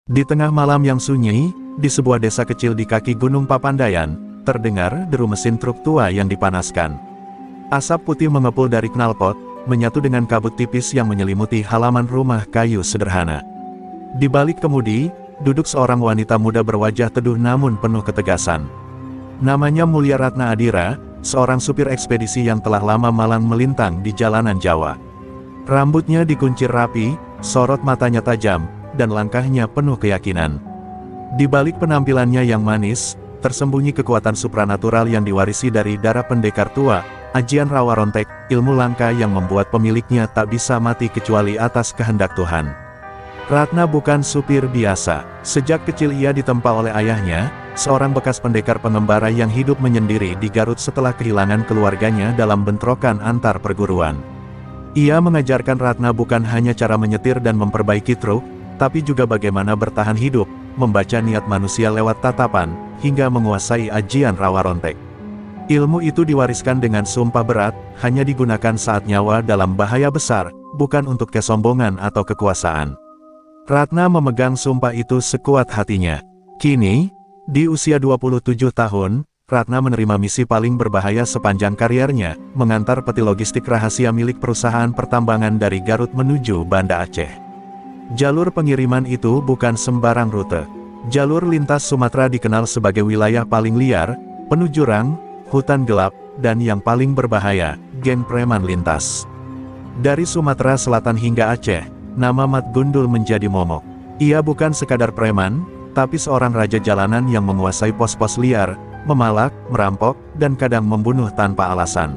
Di tengah malam yang sunyi, di sebuah desa kecil di kaki Gunung Papandayan, terdengar deru mesin truk tua yang dipanaskan. Asap putih mengepul dari knalpot, menyatu dengan kabut tipis yang menyelimuti halaman rumah kayu sederhana. Di balik kemudi, duduk seorang wanita muda berwajah teduh namun penuh ketegasan. Namanya Mulia Ratna Adira, seorang supir ekspedisi yang telah lama malang melintang di jalanan Jawa. Rambutnya dikuncir rapi, sorot matanya tajam, dan langkahnya penuh keyakinan. Di balik penampilannya yang manis, tersembunyi kekuatan supranatural yang diwarisi dari darah pendekar tua, Ajian Rawa Rontek, ilmu langka yang membuat pemiliknya tak bisa mati kecuali atas kehendak Tuhan. Ratna bukan supir biasa. Sejak kecil ia ditempa oleh ayahnya, seorang bekas pendekar pengembara yang hidup menyendiri di Garut setelah kehilangan keluarganya dalam bentrokan antar perguruan. Ia mengajarkan Ratna bukan hanya cara menyetir dan memperbaiki truk, tapi juga bagaimana bertahan hidup, membaca niat manusia lewat tatapan, hingga menguasai ajian Rawa Rontek. Ilmu itu diwariskan dengan sumpah berat, hanya digunakan saat nyawa dalam bahaya besar, bukan untuk kesombongan atau kekuasaan. Ratna memegang sumpah itu sekuat hatinya. Kini, di usia 27 tahun, Ratna menerima misi paling berbahaya sepanjang kariernya, mengantar peti logistik rahasia milik perusahaan pertambangan dari Garut menuju Banda Aceh. Jalur pengiriman itu bukan sembarang rute. Jalur lintas Sumatera dikenal sebagai wilayah paling liar, penuh jurang, hutan gelap, dan yang paling berbahaya, geng preman lintas. Dari Sumatera Selatan hingga Aceh, nama Mat Gundul menjadi momok. Ia bukan sekadar preman, tapi seorang raja jalanan yang menguasai pos-pos liar, memalak, merampok, dan kadang membunuh tanpa alasan.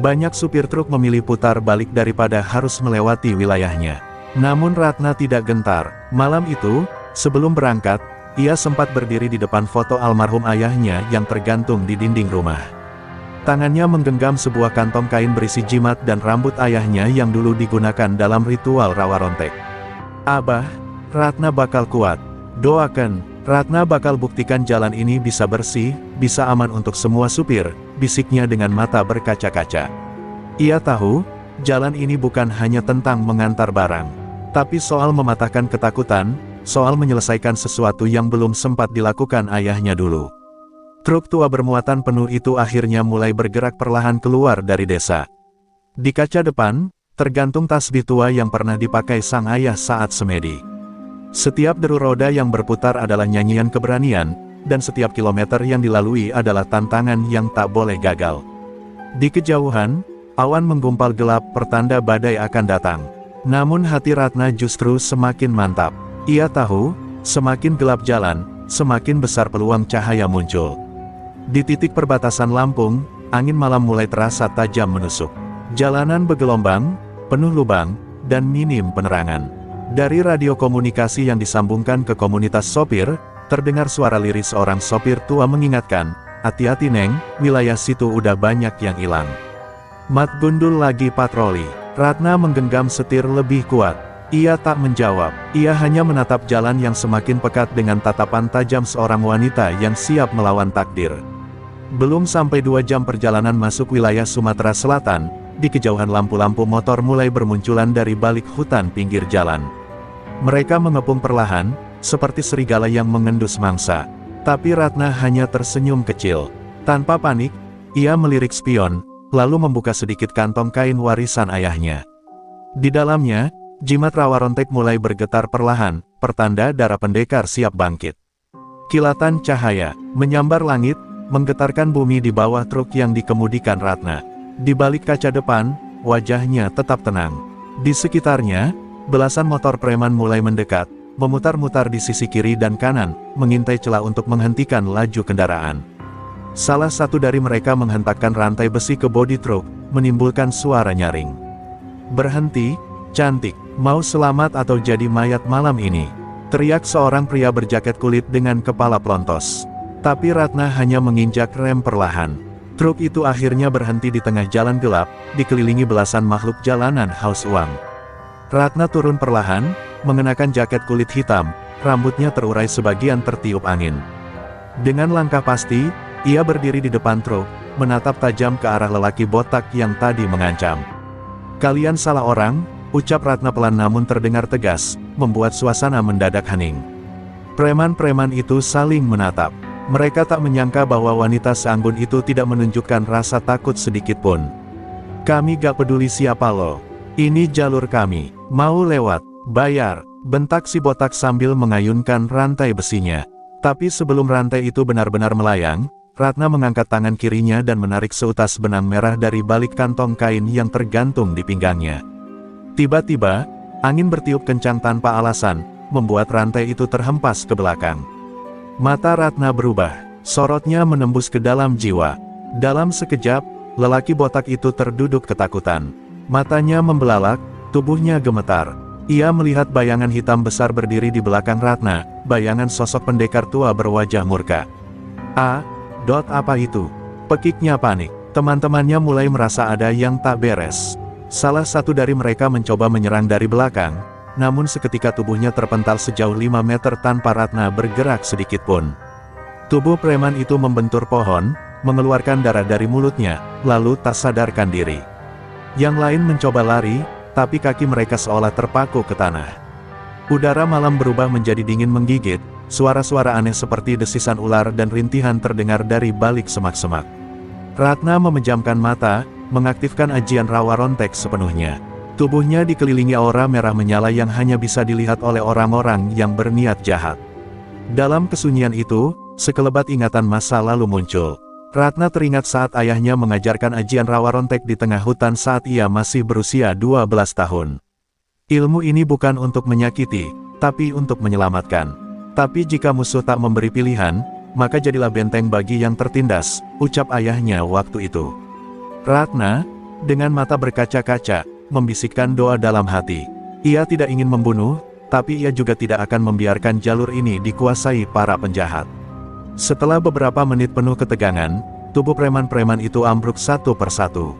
Banyak supir truk memilih putar balik daripada harus melewati wilayahnya. Namun Ratna tidak gentar. Malam itu, sebelum berangkat, ia sempat berdiri di depan foto almarhum ayahnya yang tergantung di dinding rumah. Tangannya menggenggam sebuah kantong kain berisi jimat dan rambut ayahnya yang dulu digunakan dalam ritual Rawa Rontek. "Abah, Ratna bakal kuat. Doakan, Ratna bakal buktikan jalan ini bisa bersih, bisa aman untuk semua supir," bisiknya dengan mata berkaca-kaca. Ia tahu, jalan ini bukan hanya tentang mengantar barang, tapi soal mematahkan ketakutan, soal menyelesaikan sesuatu yang belum sempat dilakukan ayahnya dulu. Truk tua bermuatan penuh itu akhirnya mulai bergerak perlahan keluar dari desa. Di kaca depan, tergantung tasbih tua yang pernah dipakai sang ayah saat semedi. Setiap deru roda yang berputar adalah nyanyian keberanian, dan setiap kilometer yang dilalui adalah tantangan yang tak boleh gagal. Di kejauhan, awan menggumpal gelap pertanda badai akan datang. Namun hati Ratna justru semakin mantap. Ia tahu, semakin gelap jalan, semakin besar peluang cahaya muncul. Di titik perbatasan Lampung, angin malam mulai terasa tajam menusuk. Jalanan bergelombang, penuh lubang, dan minim penerangan. Dari radio komunikasi yang disambungkan ke komunitas sopir, terdengar suara liris seorang sopir tua mengingatkan, "Hati-hati Neng, wilayah situ udah banyak yang hilang." Mat Gundul lagi patroli. Ratna menggenggam setir lebih kuat. Ia tak menjawab, ia hanya menatap jalan yang semakin pekat dengan tatapan tajam seorang wanita yang siap melawan takdir. Belum sampai 2 jam perjalanan masuk wilayah Sumatera Selatan, di kejauhan lampu-lampu motor mulai bermunculan dari balik hutan pinggir jalan. Mereka mengepung perlahan, seperti serigala yang mengendus mangsa. Tapi Ratna hanya tersenyum kecil. Tanpa panik, ia melirik spion, lalu membuka sedikit kantong kain warisan ayahnya. Di dalamnya, jimat Rawa Rontek mulai bergetar perlahan, pertanda darah pendekar siap bangkit. Kilatan cahaya menyambar langit, menggetarkan bumi di bawah truk yang dikemudikan Ratna. Di balik kaca depan, wajahnya tetap tenang. Di sekitarnya, belasan motor preman mulai mendekat, memutar-mutar di sisi kiri dan kanan, mengintai celah untuk menghentikan laju kendaraan. Salah satu dari mereka menghentakkan rantai besi ke bodi truk, menimbulkan suara nyaring. "Berhenti, cantik, mau selamat atau jadi mayat malam ini?" teriak seorang pria berjaket kulit dengan kepala pelontos. Tapi Ratna hanya menginjak rem perlahan. Truk itu akhirnya berhenti di tengah jalan gelap, dikelilingi belasan makhluk jalanan haus uang. Ratna turun perlahan, mengenakan jaket kulit hitam, rambutnya terurai sebagian tertiup angin. Dengan langkah pasti, ia berdiri di depan truk, menatap tajam ke arah lelaki botak yang tadi mengancam. "Kalian salah orang," ucap Ratna pelan namun terdengar tegas, membuat suasana mendadak hening. Preman-preman itu saling menatap. Mereka tak menyangka bahwa wanita seanggun itu tidak menunjukkan rasa takut sedikitpun. "Kami gak peduli siapa lo. Ini jalur kami. Mau lewat, bayar," bentak si botak sambil mengayunkan rantai besinya. Tapi sebelum rantai itu benar-benar melayang, Ratna mengangkat tangan kirinya dan menarik seutas benang merah dari balik kantong kain yang tergantung di pinggangnya. Tiba-tiba, angin bertiup kencang tanpa alasan, membuat rantai itu terhempas ke belakang. Mata Ratna berubah, sorotnya menembus ke dalam jiwa. Dalam sekejap, lelaki botak itu terduduk ketakutan. Matanya membelalak, tubuhnya gemetar. Ia melihat bayangan hitam besar berdiri di belakang Ratna, bayangan sosok pendekar tua berwajah murka. Apa itu? Pekiknya panik. Teman-temannya mulai merasa ada yang tak beres. Salah satu dari mereka mencoba menyerang dari belakang, namun seketika tubuhnya terpental sejauh 5 meter tanpa Ratna bergerak sedikitpun. Tubuh preman itu membentur pohon, mengeluarkan darah dari mulutnya, lalu tak sadarkan diri. Yang lain mencoba lari, tapi kaki mereka seolah terpaku ke tanah. Udara malam berubah menjadi dingin menggigit, suara-suara aneh seperti desisan ular dan rintihan terdengar dari balik semak-semak. Ratna memejamkan mata, mengaktifkan ajian rawa rontek sepenuhnya. Tubuhnya dikelilingi aura merah menyala yang hanya bisa dilihat oleh orang-orang yang berniat jahat. Dalam kesunyian itu, sekelebat ingatan masa lalu muncul. Ratna teringat saat ayahnya mengajarkan ajian rawa rontek di tengah hutan saat ia masih berusia 12 tahun. Ilmu ini bukan untuk menyakiti, tapi untuk menyelamatkan. Tapi jika musuh tak memberi pilihan, maka jadilah benteng bagi yang tertindas, ucap ayahnya waktu itu. Ratna, dengan mata berkaca-kaca, membisikkan doa dalam hati. Ia tidak ingin membunuh, tapi ia juga tidak akan membiarkan jalur ini dikuasai para penjahat. Setelah beberapa menit penuh ketegangan, tubuh preman-preman itu ambruk satu persatu.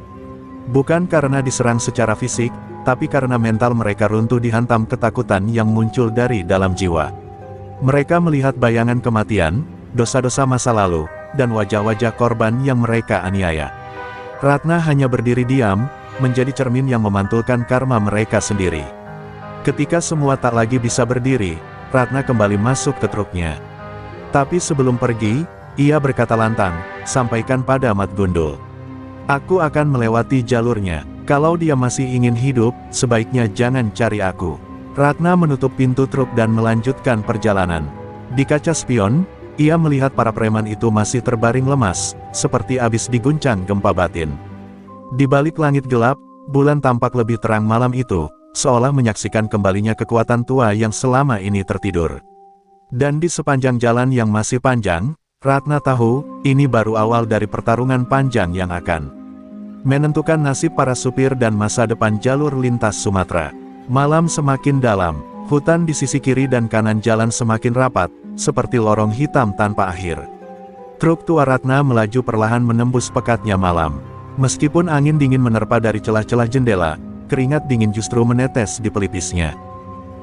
Bukan karena diserang secara fisik, tapi karena mental mereka runtuh dihantam ketakutan yang muncul dari dalam jiwa. Mereka melihat bayangan kematian, dosa-dosa masa lalu, dan wajah-wajah korban yang mereka aniaya. Ratna hanya berdiri diam, menjadi cermin yang memantulkan karma mereka sendiri. Ketika semua tak lagi bisa berdiri, Ratna kembali masuk ke truknya. Tapi sebelum pergi, ia berkata lantang, "Sampaikan pada Mat Gundul. Aku akan melewati jalurnya. Kalau dia masih ingin hidup, sebaiknya jangan cari aku." Ratna menutup pintu truk dan melanjutkan perjalanan. Di kaca spion, ia melihat para preman itu masih terbaring lemas, seperti habis diguncang gempa batin. Di balik langit gelap, bulan tampak lebih terang malam itu, seolah menyaksikan kembalinya kekuatan tua yang selama ini tertidur. Dan di sepanjang jalan yang masih panjang, Ratna tahu, ini baru awal dari pertarungan panjang yang akan menentukan nasib para supir dan masa depan jalur lintas Sumatera. Malam semakin dalam, hutan di sisi kiri dan kanan jalan semakin rapat, seperti lorong hitam tanpa akhir. Truk tua Ratna melaju perlahan menembus pekatnya malam. Meskipun angin dingin menerpa dari celah-celah jendela, keringat dingin justru menetes di pelipisnya.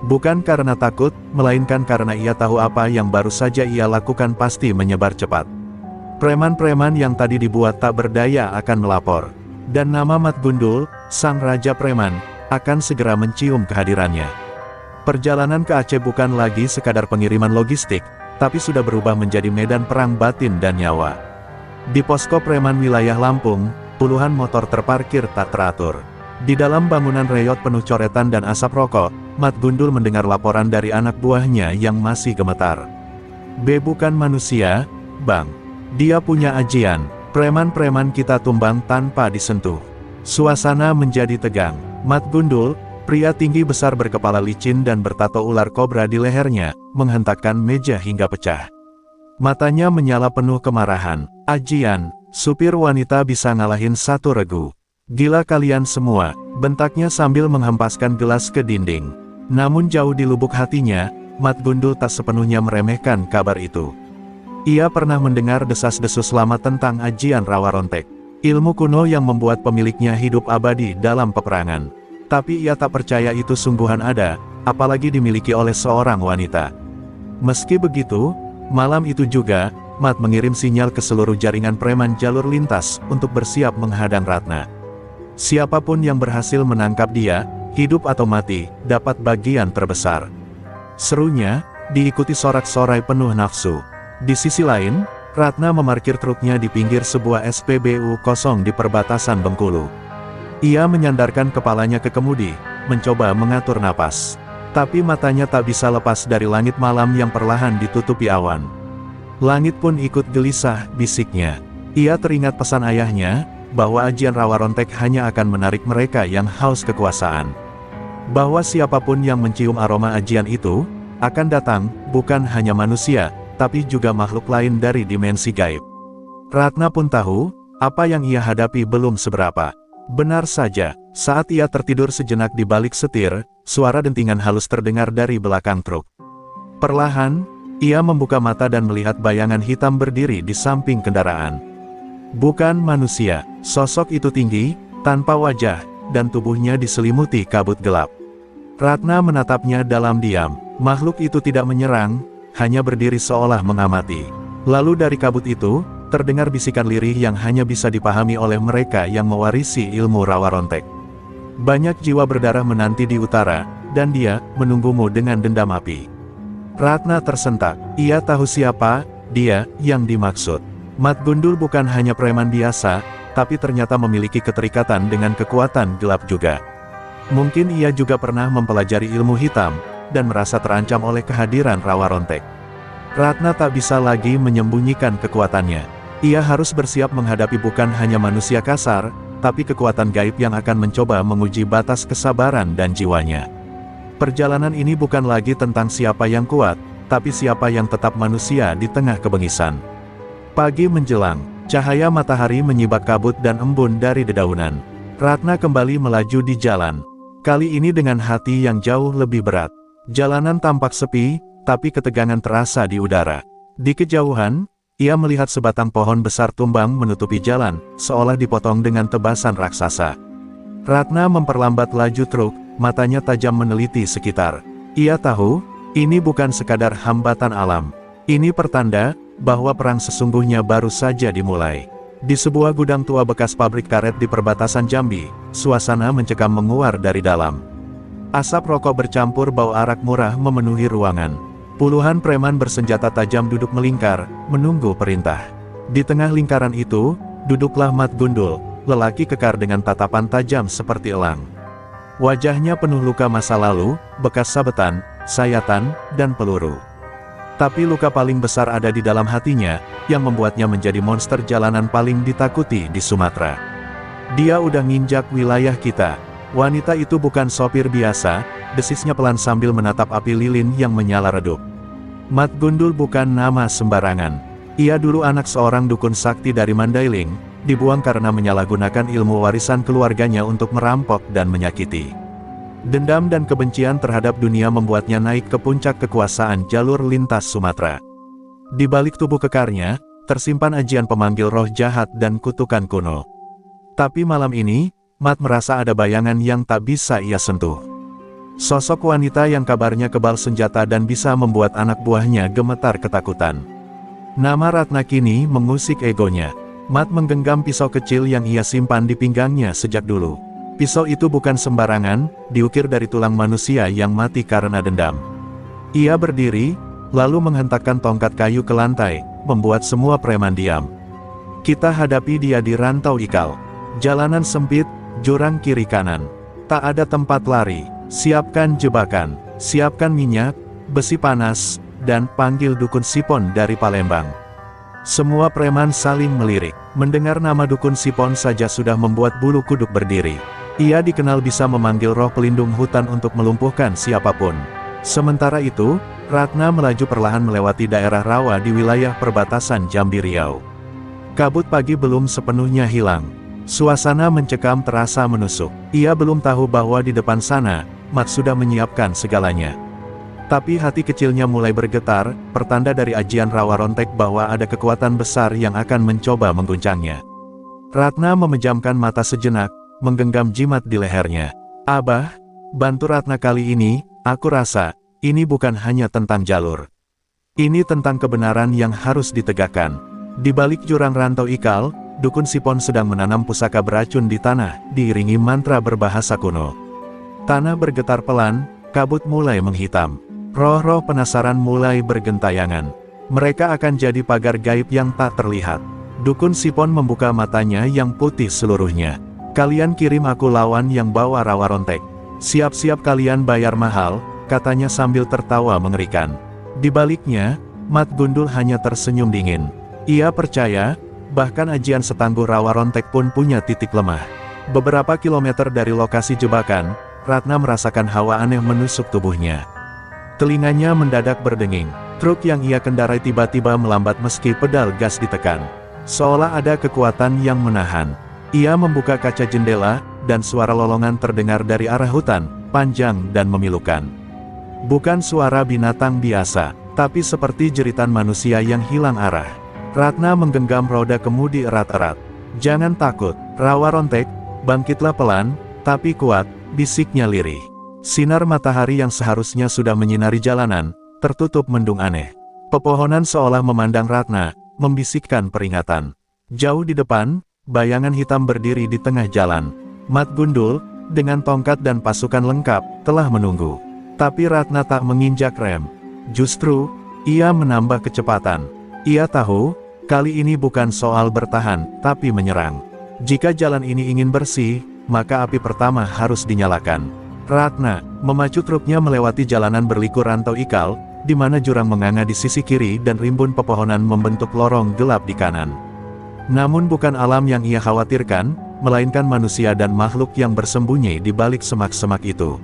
Bukan karena takut, melainkan karena ia tahu apa yang baru saja ia lakukan pasti menyebar cepat. Preman-preman yang tadi dibuat tak berdaya akan melapor. Dan nama Mat Gundul, sang raja preman, akan segera mencium kehadirannya. Perjalanan ke Aceh bukan lagi sekadar pengiriman logistik, tapi sudah berubah menjadi medan perang batin dan nyawa. Di posko preman wilayah Lampung, puluhan motor terparkir tak teratur. Di dalam bangunan reyot penuh coretan dan asap rokok, Mat Gundul mendengar laporan dari anak buahnya yang masih gemetar. Bukan manusia, Bang. Dia punya ajian. Preman-preman kita tumbang tanpa disentuh." Suasana menjadi tegang. Mat Gundul, pria tinggi besar berkepala licin dan bertato ular kobra di lehernya, menghentakkan meja hingga pecah. Matanya menyala penuh kemarahan. "Ajian, supir wanita bisa ngalahin satu regu. Gila kalian semua," bentaknya sambil menghempaskan gelas ke dinding. Namun jauh di lubuk hatinya, Mat Gundul tak sepenuhnya meremehkan kabar itu. Ia pernah mendengar desas-desus lama tentang ajian rawa rontek. Ilmu kuno yang membuat pemiliknya hidup abadi dalam peperangan. Tapi ia tak percaya itu sungguhan ada, apalagi dimiliki oleh seorang wanita. Meski begitu, malam itu juga, Mat mengirim sinyal ke seluruh jaringan preman jalur lintas untuk bersiap menghadang Ratna. Siapapun yang berhasil menangkap dia, hidup atau mati, dapat bagian terbesar. Serunya, diikuti sorak-sorai penuh nafsu. Di sisi lain, Ratna memarkir truknya di pinggir sebuah SPBU kosong di perbatasan Bengkulu. Ia menyandarkan kepalanya ke kemudi, mencoba mengatur napas. Tapi matanya tak bisa lepas dari langit malam yang perlahan ditutupi awan. Langit pun ikut gelisah, bisiknya. Ia teringat pesan ayahnya, bahwa ajian Rawa Rontek hanya akan menarik mereka yang haus kekuasaan. Bahwa siapapun yang mencium aroma ajian itu, akan datang, bukan hanya manusia, tapi juga makhluk lain dari dimensi gaib. Ratna pun tahu, apa yang ia hadapi belum seberapa. Benar saja, saat ia tertidur sejenak di balik setir, suara dentingan halus terdengar dari belakang truk. Perlahan, ia membuka mata dan melihat bayangan hitam berdiri di samping kendaraan. Bukan manusia, sosok itu tinggi, tanpa wajah, dan tubuhnya diselimuti kabut gelap. Ratna menatapnya dalam diam. Makhluk itu tidak menyerang, hanya berdiri seolah mengamati. Lalu dari kabut itu, terdengar bisikan lirih yang hanya bisa dipahami oleh mereka yang mewarisi ilmu Rawa Rontek. Banyak jiwa berdarah menanti di utara, dan dia menunggumu dengan dendam api. Ratna tersentak. Ia tahu siapa dia yang dimaksud. Mat Gundul bukan hanya preman biasa, tapi ternyata memiliki keterikatan dengan kekuatan gelap juga. Mungkin ia juga pernah mempelajari ilmu hitam, dan merasa terancam oleh kehadiran Rawa Rontek. Ratna tak bisa lagi menyembunyikan kekuatannya. Ia harus bersiap menghadapi bukan hanya manusia kasar, tapi kekuatan gaib yang akan mencoba menguji batas kesabaran dan jiwanya. Perjalanan ini bukan lagi tentang siapa yang kuat, tapi siapa yang tetap manusia di tengah kebengisan. Pagi menjelang, cahaya matahari menyibak kabut dan embun dari dedaunan. Ratna kembali melaju di jalan. Kali ini dengan hati yang jauh lebih berat. Jalanan tampak sepi, tapi ketegangan terasa di udara. Di kejauhan, ia melihat sebatang pohon besar tumbang menutupi jalan, seolah dipotong dengan tebasan raksasa. Ratna memperlambat laju truk, matanya tajam meneliti sekitar. Ia tahu, ini bukan sekadar hambatan alam. Ini pertanda, bahwa perang sesungguhnya baru saja dimulai. Di sebuah gudang tua bekas pabrik karet di perbatasan Jambi, suasana mencekam menguar dari dalam. Asap rokok bercampur bau arak murah memenuhi ruangan. Puluhan preman bersenjata tajam duduk melingkar, menunggu perintah. Di tengah lingkaran itu, duduklah Mat Gundul, lelaki kekar dengan tatapan tajam seperti elang. Wajahnya penuh luka masa lalu, bekas sabetan, sayatan, dan peluru. Tapi luka paling besar ada di dalam hatinya, yang membuatnya menjadi monster jalanan paling ditakuti di Sumatera. Dia udah nginjak wilayah kita. Wanita itu bukan sopir biasa, desisnya pelan sambil menatap api lilin yang menyala redup. Mat Gundul bukan nama sembarangan. Ia dulu anak seorang dukun sakti dari Mandailing, dibuang karena menyalahgunakan ilmu warisan keluarganya untuk merampok dan menyakiti. Dendam dan kebencian terhadap dunia membuatnya naik ke puncak kekuasaan jalur lintas Sumatera. Di balik tubuh kekarnya, tersimpan ajian pemanggil roh jahat dan kutukan kuno. Tapi malam ini, Mat merasa ada bayangan yang tak bisa ia sentuh. Sosok wanita yang kabarnya kebal senjata dan bisa membuat anak buahnya gemetar ketakutan. Nama Ratna kini mengusik egonya. Mat menggenggam pisau kecil yang ia simpan di pinggangnya sejak dulu. Pisau itu bukan sembarangan, diukir dari tulang manusia yang mati karena dendam. Ia berdiri, lalu menghentakkan tongkat kayu ke lantai, membuat semua preman diam. Kita hadapi dia di Rantau Ikal. Jalanan sempit, jurang kiri kanan. Tak ada tempat lari. Siapkan jebakan, siapkan minyak, besi panas, dan panggil dukun Sipon dari Palembang. Semua preman saling melirik. Mendengar nama dukun Sipon saja sudah membuat bulu kuduk berdiri. Ia dikenal bisa memanggil roh pelindung hutan untuk melumpuhkan siapapun. Sementara itu, Ratna melaju perlahan melewati daerah rawa di wilayah perbatasan Jambi Riau. Kabut pagi belum sepenuhnya hilang. Suasana mencekam terasa menusuk. Ia belum tahu bahwa di depan sana, Mat sudah menyiapkan segalanya. Tapi hati kecilnya mulai bergetar, pertanda dari ajian Rawa Rontek bahwa ada kekuatan besar yang akan mencoba mengguncangnya. Ratna memejamkan mata sejenak, menggenggam jimat di lehernya. Abah, bantu Ratna kali ini, aku rasa, ini bukan hanya tentang jalur. Ini tentang kebenaran yang harus ditegakkan. Di balik jurang Rantau Ikal, dukun Sipon sedang menanam pusaka beracun di tanah, diiringi mantra berbahasa kuno. Tanah bergetar pelan, kabut mulai menghitam. Roh-roh penasaran mulai bergentayangan. Mereka akan jadi pagar gaib yang tak terlihat. Dukun Sipon membuka matanya yang putih seluruhnya. Kalian kirim aku lawan yang bawa rawa rontek. Siap-siap kalian bayar mahal, katanya sambil tertawa mengerikan. Di baliknya, Mat Gundul hanya tersenyum dingin. Ia percaya, bahkan ajian setangguh rawa rontek pun punya titik lemah. Beberapa kilometer dari lokasi jebakan, Ratna merasakan hawa aneh menusuk tubuhnya. Telinganya mendadak berdenging. Truk yang ia kendarai tiba-tiba melambat meski pedal gas ditekan. Seolah ada kekuatan yang menahan. Ia membuka kaca jendela, dan suara lolongan terdengar dari arah hutan, panjang dan memilukan. Bukan suara binatang biasa, tapi seperti jeritan manusia yang hilang arah. Ratna menggenggam roda kemudi erat-erat. Jangan takut, rawa rontek, bangkitlah pelan, tapi kuat, bisiknya lirih. Sinar matahari yang seharusnya sudah menyinari jalanan, tertutup mendung aneh. Pepohonan seolah memandang Ratna, membisikkan peringatan. Jauh di depan, bayangan hitam berdiri di tengah jalan. Mat Gundul, dengan tongkat dan pasukan lengkap, telah menunggu. Tapi Ratna tak menginjak rem. Justru, ia menambah kecepatan. Ia tahu, kali ini bukan soal bertahan, tapi menyerang. Jika jalan ini ingin bersih, maka api pertama harus dinyalakan. Ratna memacu truknya melewati jalanan berliku rantau ikal, di mana jurang menganga di sisi kiri dan rimbun pepohonan membentuk lorong gelap di kanan. Namun bukan alam yang ia khawatirkan, melainkan manusia dan makhluk yang bersembunyi di balik semak-semak itu.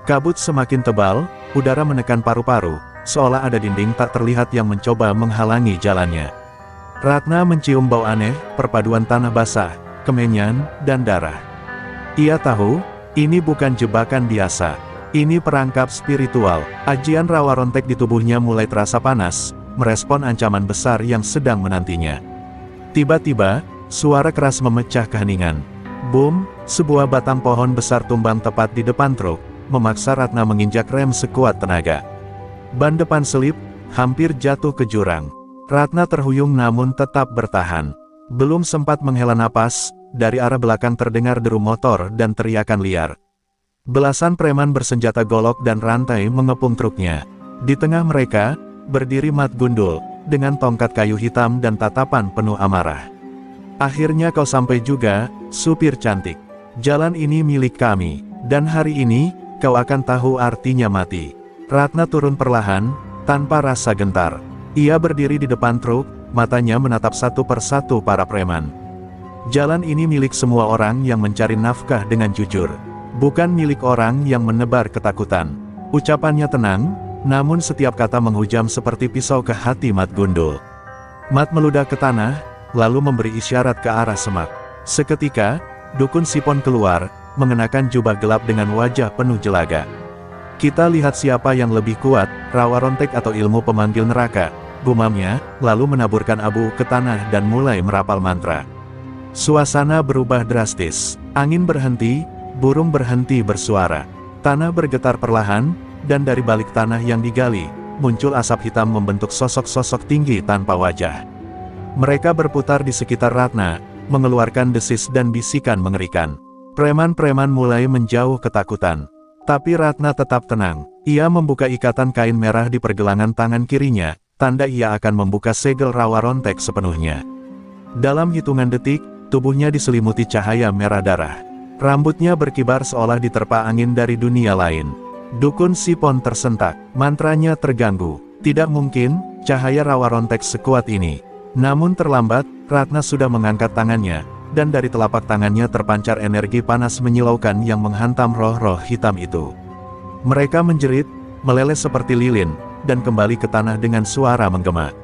Kabut semakin tebal, udara menekan paru-paru, seolah ada dinding tak terlihat yang mencoba menghalangi jalannya. Ratna mencium bau aneh, perpaduan tanah basah, kemenyan, dan darah. Ia tahu, ini bukan jebakan biasa. Ini perangkap spiritual. Ajian rawa rontek di tubuhnya mulai terasa panas, merespon ancaman besar yang sedang menantinya. Tiba-tiba, suara keras memecah keheningan. Boom, sebuah batang pohon besar tumbang tepat di depan truk, memaksa Ratna menginjak rem sekuat tenaga. Ban depan selip, hampir jatuh ke jurang. Ratna terhuyung namun tetap bertahan. Belum sempat menghela napas, dari arah belakang terdengar deru motor dan teriakan liar. Belasan preman bersenjata golok dan rantai mengepung truknya. Di tengah mereka, berdiri Mat Gundul, dengan tongkat kayu hitam dan tatapan penuh amarah. Akhirnya kau sampai juga, supir cantik. Jalan ini milik kami, dan hari ini, kau akan tahu artinya mati. Ratna turun perlahan, tanpa rasa gentar. Ia berdiri di depan truk, matanya menatap satu persatu para preman. Jalan ini milik semua orang yang mencari nafkah dengan jujur. Bukan milik orang yang menebar ketakutan. Ucapannya tenang, namun setiap kata menghujam seperti pisau ke hati Mat Gundul. Mat meludah ke tanah, lalu memberi isyarat ke arah semak. Seketika, Dukun Sipon keluar, mengenakan jubah gelap dengan wajah penuh jelaga. Kita lihat siapa yang lebih kuat, rawa rontek atau ilmu pemanggil neraka, gumamnya, lalu menaburkan abu ke tanah dan mulai merapal mantra. Suasana berubah drastis. Angin berhenti, burung berhenti bersuara. Tanah bergetar perlahan, dan dari balik tanah yang digali, muncul asap hitam membentuk sosok-sosok tinggi tanpa wajah. Mereka berputar di sekitar Ratna, mengeluarkan desis dan bisikan mengerikan. Preman-preman mulai menjauh ketakutan. Tapi Ratna tetap tenang. Ia membuka ikatan kain merah di pergelangan tangan kirinya, tanda ia akan membuka segel rawa rontek sepenuhnya. Dalam hitungan detik, tubuhnya diselimuti cahaya merah darah. Rambutnya berkibar seolah diterpa angin dari dunia lain. Dukun Sipon tersentak, mantranya terganggu. Tidak mungkin, cahaya rawa rontek sekuat ini. Namun terlambat, Ratna sudah mengangkat tangannya, dan dari telapak tangannya terpancar energi panas menyilaukan yang menghantam roh-roh hitam itu. Mereka menjerit, meleleh seperti lilin, dan kembali ke tanah dengan suara menggema.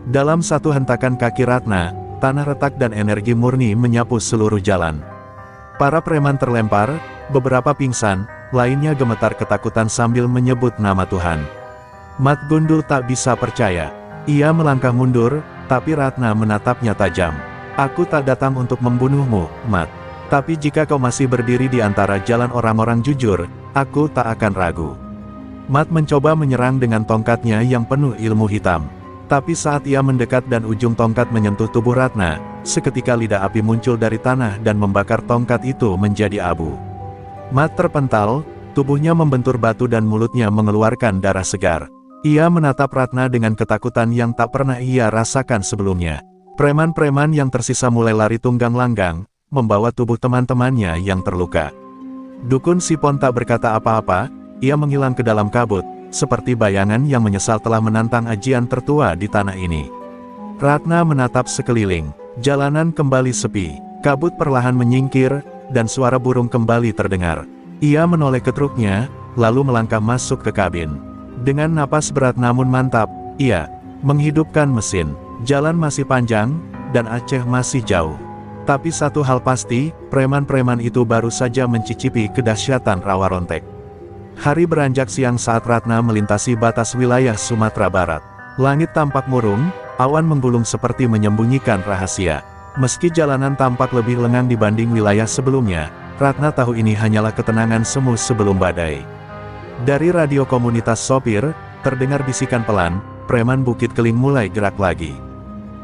Dalam satu hentakan kaki Ratna, tanah retak dan energi murni menyapu seluruh jalan. Para preman terlempar, beberapa pingsan, lainnya gemetar ketakutan sambil menyebut nama Tuhan. Mat Gundul tak bisa percaya. Ia melangkah mundur, tapi Ratna menatapnya tajam. Aku tak datang untuk membunuhmu, Mat. Tapi jika kau masih berdiri di antara jalan orang-orang jujur, aku tak akan ragu. Mat mencoba menyerang dengan tongkatnya yang penuh ilmu hitam. Tapi saat ia mendekat dan ujung tongkat menyentuh tubuh Ratna, seketika lidah api muncul dari tanah dan membakar tongkat itu menjadi abu. Mat terpental, Tubuhnya membentur batu dan mulutnya mengeluarkan darah segar. Ia menatap Ratna dengan ketakutan yang tak pernah ia rasakan sebelumnya. Preman-preman yang tersisa mulai lari tunggang langgang, membawa tubuh teman-temannya yang terluka. Dukun Sipon tak berkata apa-apa, ia menghilang ke dalam kabut, seperti bayangan yang menyesal telah menantang ajian tertua di tanah ini. Ratna menatap sekeliling, jalanan kembali sepi, kabut perlahan menyingkir, dan suara burung kembali terdengar. Ia menoleh ke truknya, lalu melangkah masuk ke kabin. Dengan napas berat namun mantap, ia menghidupkan mesin. Jalan masih panjang, dan Aceh masih jauh. Tapi satu hal pasti, preman-preman itu baru saja mencicipi kedahsyatan Rawa Rontek. Hari beranjak siang saat Ratna melintasi batas wilayah Sumatera Barat. Langit tampak murung, awan menggulung seperti menyembunyikan rahasia. Meski jalanan tampak lebih lengang dibanding wilayah sebelumnya, Ratna tahu ini hanyalah ketenangan semu sebelum badai. Dari radio komunitas sopir, terdengar bisikan pelan, preman Bukit Keling mulai gerak lagi.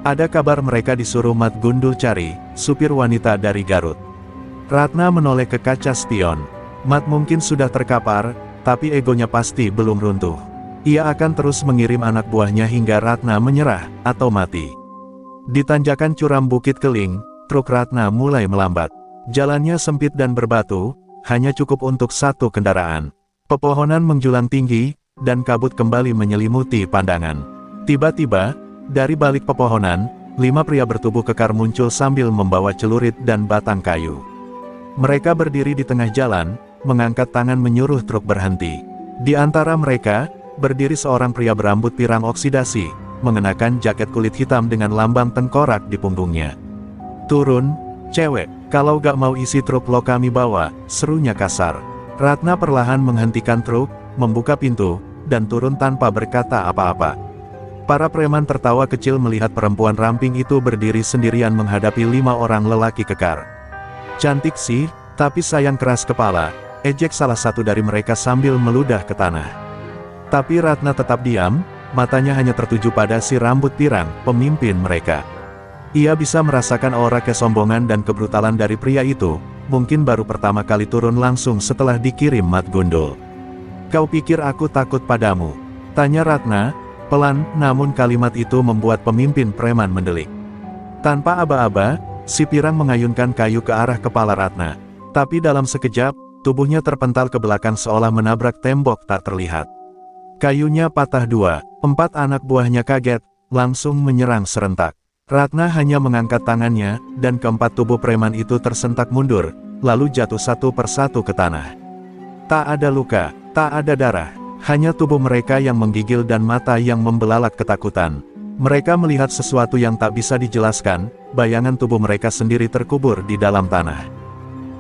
Ada kabar mereka disuruh Mat Gundul cari, supir wanita dari Garut. Ratna menoleh ke kaca spion. Mat mungkin sudah terkapar, tapi egonya pasti belum runtuh. Ia akan terus mengirim anak buahnya hingga Ratna menyerah, atau mati. Di tanjakan curam Bukit Keling, truk Ratna mulai melambat. Jalannya sempit dan berbatu, hanya cukup untuk satu kendaraan. Pepohonan menjulang tinggi, dan kabut kembali menyelimuti pandangan. Tiba-tiba, dari balik pepohonan, 5 pria bertubuh kekar muncul sambil membawa celurit dan batang kayu. Mereka berdiri di tengah jalan, mengangkat tangan menyuruh truk berhenti. Di antara mereka, berdiri seorang pria berambut pirang oksidasi, mengenakan jaket kulit hitam dengan lambang tengkorak di punggungnya. "Turun, cewek, kalau gak mau isi truk lo kami bawa," serunya kasar. Ratna perlahan menghentikan truk, membuka pintu, dan turun tanpa berkata apa-apa. Para preman tertawa kecil melihat perempuan ramping itu berdiri sendirian menghadapi 5 orang lelaki kekar. "Cantik sih, tapi sayang keras kepala," ejek salah satu dari mereka sambil meludah ke tanah. Tapi Ratna tetap diam, matanya hanya tertuju pada si rambut pirang, pemimpin mereka. Ia bisa merasakan aura kesombongan dan kebrutalan dari pria itu, mungkin baru pertama kali turun langsung setelah dikirim Mat Gundul. "Kau pikir aku takut padamu?" tanya Ratna, pelan, namun kalimat itu membuat pemimpin preman mendelik. Tanpa aba-aba, si pirang mengayunkan kayu ke arah kepala Ratna. Tapi dalam sekejap, tubuhnya terpental ke belakang seolah menabrak tembok tak terlihat. Kayunya patah 2, 4 anak buahnya kaget, langsung menyerang serentak. Ratna hanya mengangkat tangannya, dan keempat tubuh preman itu tersentak mundur, lalu jatuh satu persatu ke tanah. Tak ada luka, tak ada darah, hanya tubuh mereka yang menggigil dan mata yang membelalak ketakutan. Mereka melihat sesuatu yang tak bisa dijelaskan, bayangan tubuh mereka sendiri terkubur di dalam tanah.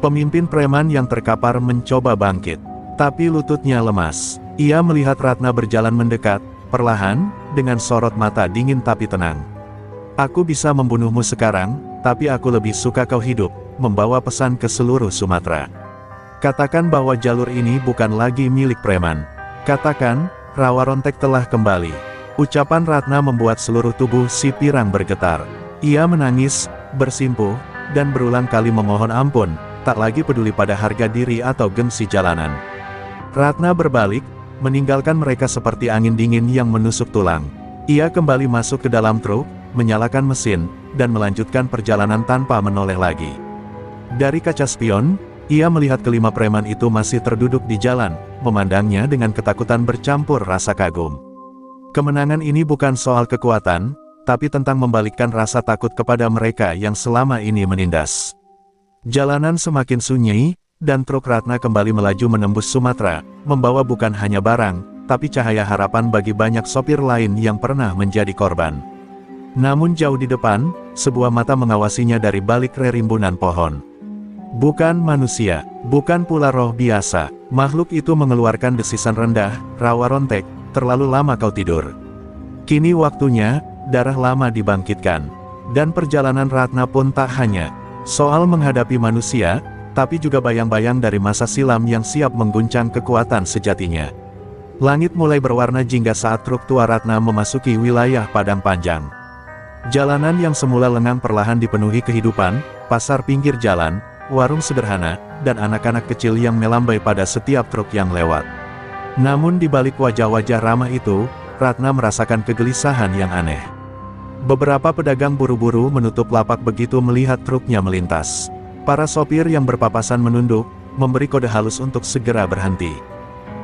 Pemimpin preman yang terkapar mencoba bangkit, tapi lututnya lemas. Ia melihat Ratna berjalan mendekat, perlahan, dengan sorot mata dingin tapi tenang. "Aku bisa membunuhmu sekarang, tapi aku lebih suka kau hidup, membawa pesan ke seluruh Sumatera. Katakan bahwa jalur ini bukan lagi milik preman. Katakan, Rawa Rontek telah kembali." Ucapan Ratna membuat seluruh tubuh si pirang bergetar. Ia menangis, bersimpuh, dan berulang kali memohon ampun, tak lagi peduli pada harga diri atau gengsi jalanan. Ratna berbalik, meninggalkan mereka seperti angin dingin yang menusuk tulang. Ia kembali masuk ke dalam truk, menyalakan mesin, dan melanjutkan perjalanan tanpa menoleh lagi. Dari kaca spion, ia melihat kelima preman itu masih terduduk di jalan, memandangnya dengan ketakutan bercampur rasa kagum. Kemenangan ini bukan soal kekuatan, tapi tentang membalikkan rasa takut kepada mereka yang selama ini menindas. Jalanan semakin sunyi, dan truk Ratna kembali melaju menembus Sumatera, membawa bukan hanya barang, tapi cahaya harapan bagi banyak sopir lain yang pernah menjadi korban. Namun jauh di depan, sebuah mata mengawasinya dari balik rerimbunan pohon. Bukan manusia, bukan pula roh biasa, makhluk itu mengeluarkan desisan rendah, "Rawa Rontek, terlalu lama kau tidur. Kini waktunya, darah lama dibangkitkan." Dan perjalanan Ratna pun tak hanya soal menghadapi manusia, tapi juga bayang-bayang dari masa silam yang siap mengguncang kekuatan sejatinya. Langit mulai berwarna jingga saat truk tua Ratna memasuki wilayah padang panjang. Jalanan yang semula lengang perlahan dipenuhi kehidupan, pasar pinggir jalan, warung sederhana, dan anak-anak kecil yang melambai pada setiap truk yang lewat. Namun di balik wajah-wajah ramah itu, Ratna merasakan kegelisahan yang aneh. Beberapa pedagang buru-buru menutup lapak begitu melihat truknya melintas. Para sopir yang berpapasan menunduk, memberi kode halus untuk segera berhenti.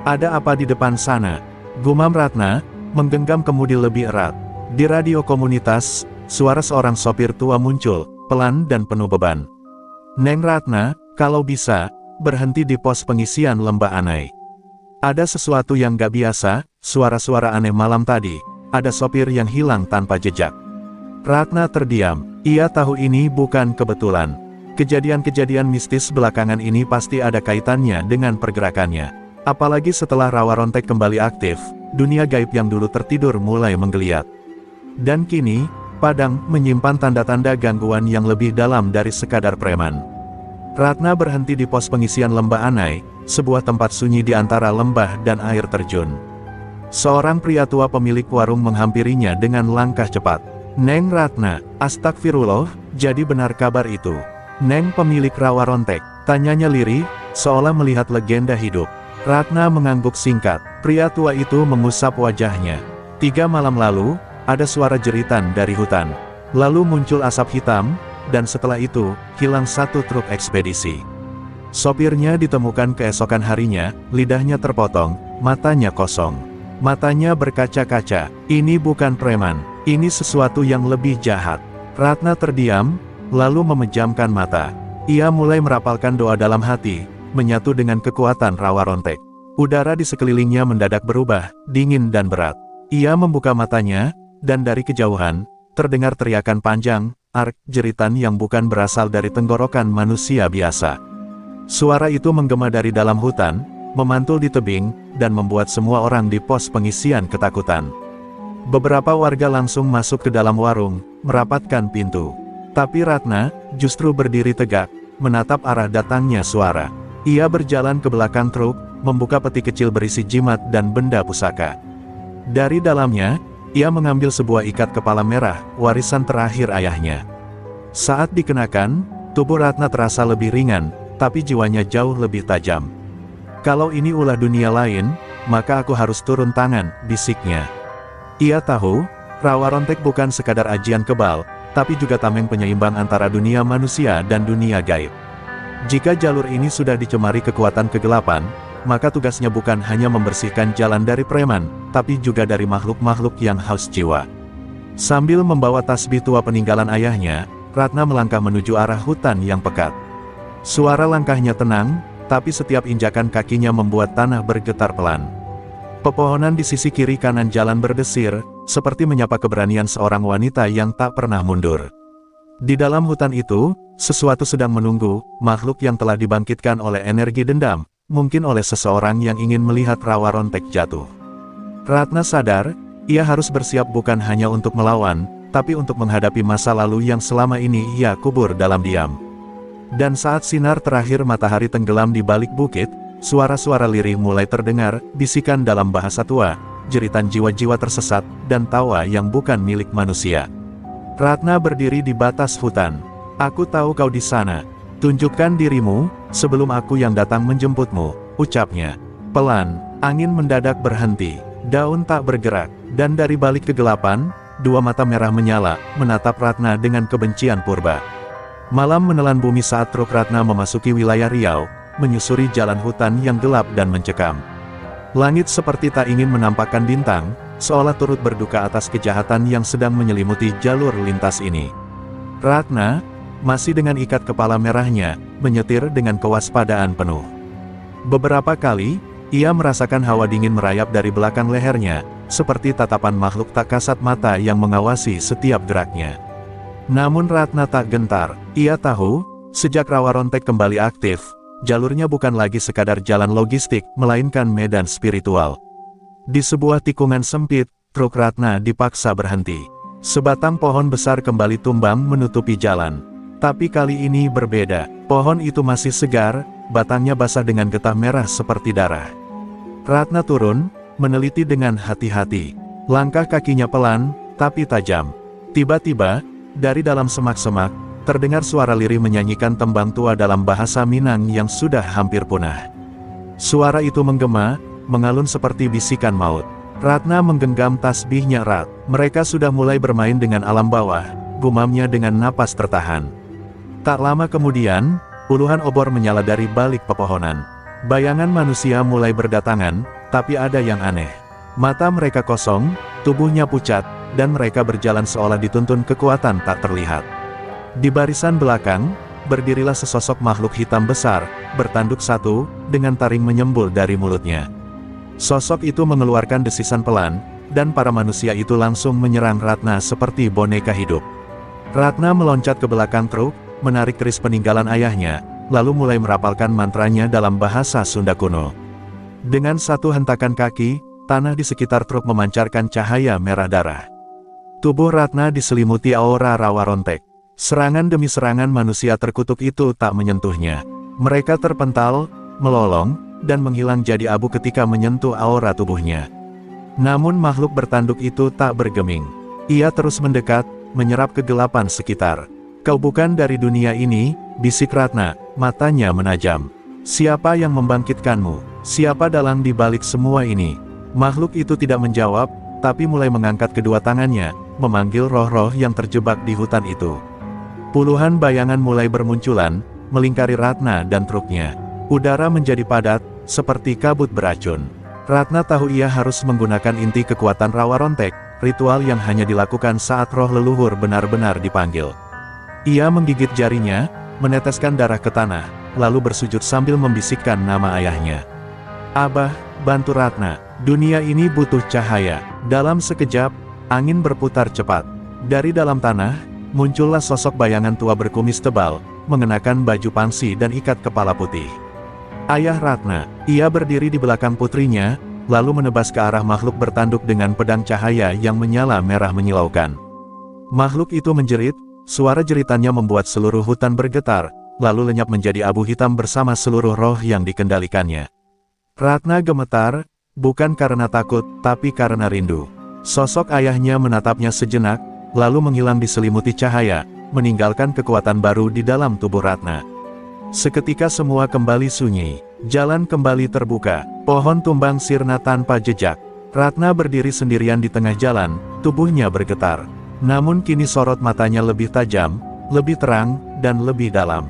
"Ada apa di depan sana?" gumam Ratna, menggenggam kemudi lebih erat. Di radio komunitas, suara seorang sopir tua muncul, pelan dan penuh beban. "Neng Ratna, kalau bisa, berhenti di pos pengisian Lembah Anai. Ada sesuatu yang gak biasa, suara-suara aneh malam tadi, ada sopir yang hilang tanpa jejak." Ratna terdiam, ia tahu ini bukan kebetulan. Kejadian-kejadian mistis belakangan ini pasti ada kaitannya dengan pergerakannya. Apalagi setelah Rawa Rontek kembali aktif, dunia gaib yang dulu tertidur mulai menggeliat. Dan kini, Padang menyimpan tanda-tanda gangguan yang lebih dalam dari sekadar preman. Ratna berhenti di pos pengisian Lembah Anai, sebuah tempat sunyi di antara lembah dan air terjun. Seorang pria tua pemilik warung menghampirinya dengan langkah cepat. "Neng Ratna, astagfirullah, jadi benar kabar itu? Neng pemilik Rawa Rontek?" tanyanya lirih, seolah melihat legenda hidup. Ratna mengangguk singkat, pria tua itu mengusap wajahnya. 3 malam lalu, ada suara jeritan dari hutan. Lalu muncul asap hitam, dan setelah itu, hilang 1 truk ekspedisi. Sopirnya ditemukan keesokan harinya, lidahnya terpotong, matanya kosong. Matanya berkaca-kaca. Ini bukan preman, ini sesuatu yang lebih jahat. Ratna terdiam, lalu memejamkan mata. Ia mulai merapalkan doa dalam hati, menyatu dengan kekuatan Rawa Rontek. Udara di sekelilingnya mendadak berubah, dingin dan berat. Ia membuka matanya, dan dari kejauhan, terdengar teriakan panjang, ark, jeritan yang bukan berasal dari tenggorokan manusia biasa. Suara itu menggema dari dalam hutan, memantul di tebing, dan membuat semua orang di pos pengisian ketakutan. Beberapa warga langsung masuk ke dalam warung, merapatkan pintu. Tapi Ratna, justru berdiri tegak, menatap arah datangnya suara. Ia berjalan ke belakang truk, membuka peti kecil berisi jimat dan benda pusaka. Dari dalamnya, ia mengambil sebuah ikat kepala merah, warisan terakhir ayahnya. Saat dikenakan, tubuh Ratna terasa lebih ringan, tapi jiwanya jauh lebih tajam. "Kalau ini ulah dunia lain, maka aku harus turun tangan," bisiknya. Ia tahu, Rawa Rontek bukan sekadar ajian kebal, tapi juga tameng penyeimbang antara dunia manusia dan dunia gaib. Jika jalur ini sudah dicemari kekuatan kegelapan, maka tugasnya bukan hanya membersihkan jalan dari preman, tapi juga dari makhluk-makhluk yang haus jiwa. Sambil membawa tasbih tua peninggalan ayahnya, Ratna melangkah menuju arah hutan yang pekat. Suara langkahnya tenang, tapi setiap injakan kakinya membuat tanah bergetar pelan. Pepohonan di sisi kiri kanan jalan berdesir, seperti menyapa keberanian seorang wanita yang tak pernah mundur. Di dalam hutan itu, sesuatu sedang menunggu, makhluk yang telah dibangkitkan oleh energi dendam, mungkin oleh seseorang yang ingin melihat Rawa Rontek jatuh. Ratna sadar, ia harus bersiap bukan hanya untuk melawan, tapi untuk menghadapi masa lalu yang selama ini ia kubur dalam diam. Dan saat sinar terakhir matahari tenggelam di balik bukit, suara-suara lirih mulai terdengar, bisikan dalam bahasa tua, jeritan jiwa-jiwa tersesat, dan tawa yang bukan milik manusia. Ratna berdiri di batas hutan. "Aku tahu kau di sana. Tunjukkan dirimu, sebelum aku yang datang menjemputmu," ucapnya. Pelan, angin mendadak berhenti, daun tak bergerak, dan dari balik kegelapan, 2 mata merah menyala, menatap Ratna dengan kebencian purba. Malam menelan bumi saat truk Ratna memasuki wilayah Riau, menyusuri jalan hutan yang gelap dan mencekam. Langit seperti tak ingin menampakkan bintang, seolah turut berduka atas kejahatan yang sedang menyelimuti jalur lintas ini. Ratna, masih dengan ikat kepala merahnya, menyetir dengan kewaspadaan penuh. Beberapa kali, ia merasakan hawa dingin merayap dari belakang lehernya, seperti tatapan makhluk tak kasat mata yang mengawasi setiap geraknya. Namun Ratna tak gentar. Ia tahu, sejak Rawa Rontek kembali aktif, jalurnya bukan lagi sekadar jalan logistik, melainkan medan spiritual. Di sebuah tikungan sempit, truk Ratna dipaksa berhenti. Sebatang pohon besar kembali tumbang menutupi jalan. Tapi kali ini berbeda. Pohon itu masih segar, batangnya basah dengan getah merah seperti darah. Ratna turun, meneliti dengan hati-hati. Langkah kakinya pelan, tapi tajam. Tiba-tiba, dari dalam semak-semak, terdengar suara lirih menyanyikan tembang tua dalam bahasa Minang yang sudah hampir punah. Suara itu menggema, mengalun seperti bisikan maut. Ratna menggenggam tasbihnya erat. Mereka sudah mulai bermain dengan alam bawah, gumamnya dengan napas tertahan. Tak lama kemudian, puluhan obor menyala dari balik pepohonan. Bayangan manusia mulai berdatangan, tapi ada yang aneh. Mata mereka kosong, tubuhnya pucat, dan mereka berjalan seolah dituntun kekuatan tak terlihat. Di barisan belakang, berdirilah sesosok makhluk hitam besar, bertanduk satu, dengan taring menyembul dari mulutnya. Sosok itu mengeluarkan desisan pelan, dan para manusia itu langsung menyerang Ratna seperti boneka hidup. Ratna meloncat ke belakang truk, menarik keris peninggalan ayahnya, lalu mulai merapalkan mantranya dalam bahasa Sunda kuno. Dengan satu hentakan kaki, tanah di sekitar truk memancarkan cahaya merah darah. Tubuh Ratna diselimuti aura rawa rontek. Serangan demi serangan manusia terkutuk itu tak menyentuhnya. Mereka terpental, melolong, dan menghilang jadi abu ketika menyentuh aura tubuhnya. Namun makhluk bertanduk itu tak bergeming. Ia terus mendekat, menyerap kegelapan sekitar. "Kau bukan dari dunia ini," bisik Ratna, matanya menajam. "Siapa yang membangkitkanmu? Siapa dalang di balik semua ini?" Makhluk itu tidak menjawab, tapi mulai mengangkat kedua tangannya, memanggil roh-roh yang terjebak di hutan itu. Puluhan bayangan mulai bermunculan, melingkari Ratna dan truknya. Udara menjadi padat, seperti kabut beracun. Ratna tahu ia harus menggunakan inti kekuatan rawa rontek, ritual yang hanya dilakukan saat roh leluhur benar-benar dipanggil. Ia menggigit jarinya, meneteskan darah ke tanah, lalu bersujud sambil membisikkan nama ayahnya. "Abah, bantu Ratna, dunia ini butuh cahaya." Dalam sekejap, angin berputar cepat. Dari dalam tanah, muncullah sosok bayangan tua berkumis tebal, mengenakan baju pangsi dan ikat kepala putih. Ayah Ratna, ia berdiri di belakang putrinya, lalu menebas ke arah makhluk bertanduk dengan pedang cahaya yang menyala merah menyilaukan. Makhluk itu menjerit, suara jeritannya membuat seluruh hutan bergetar, lalu lenyap menjadi abu hitam bersama seluruh roh yang dikendalikannya. Ratna gemetar, bukan karena takut, tapi karena rindu. Sosok ayahnya menatapnya sejenak, lalu menghilang diselimuti cahaya, meninggalkan kekuatan baru di dalam tubuh Ratna. Seketika semua kembali sunyi, jalan kembali terbuka, pohon tumbang sirna tanpa jejak. Ratna berdiri sendirian di tengah jalan, tubuhnya bergetar. Namun kini sorot matanya lebih tajam, lebih terang, dan lebih dalam.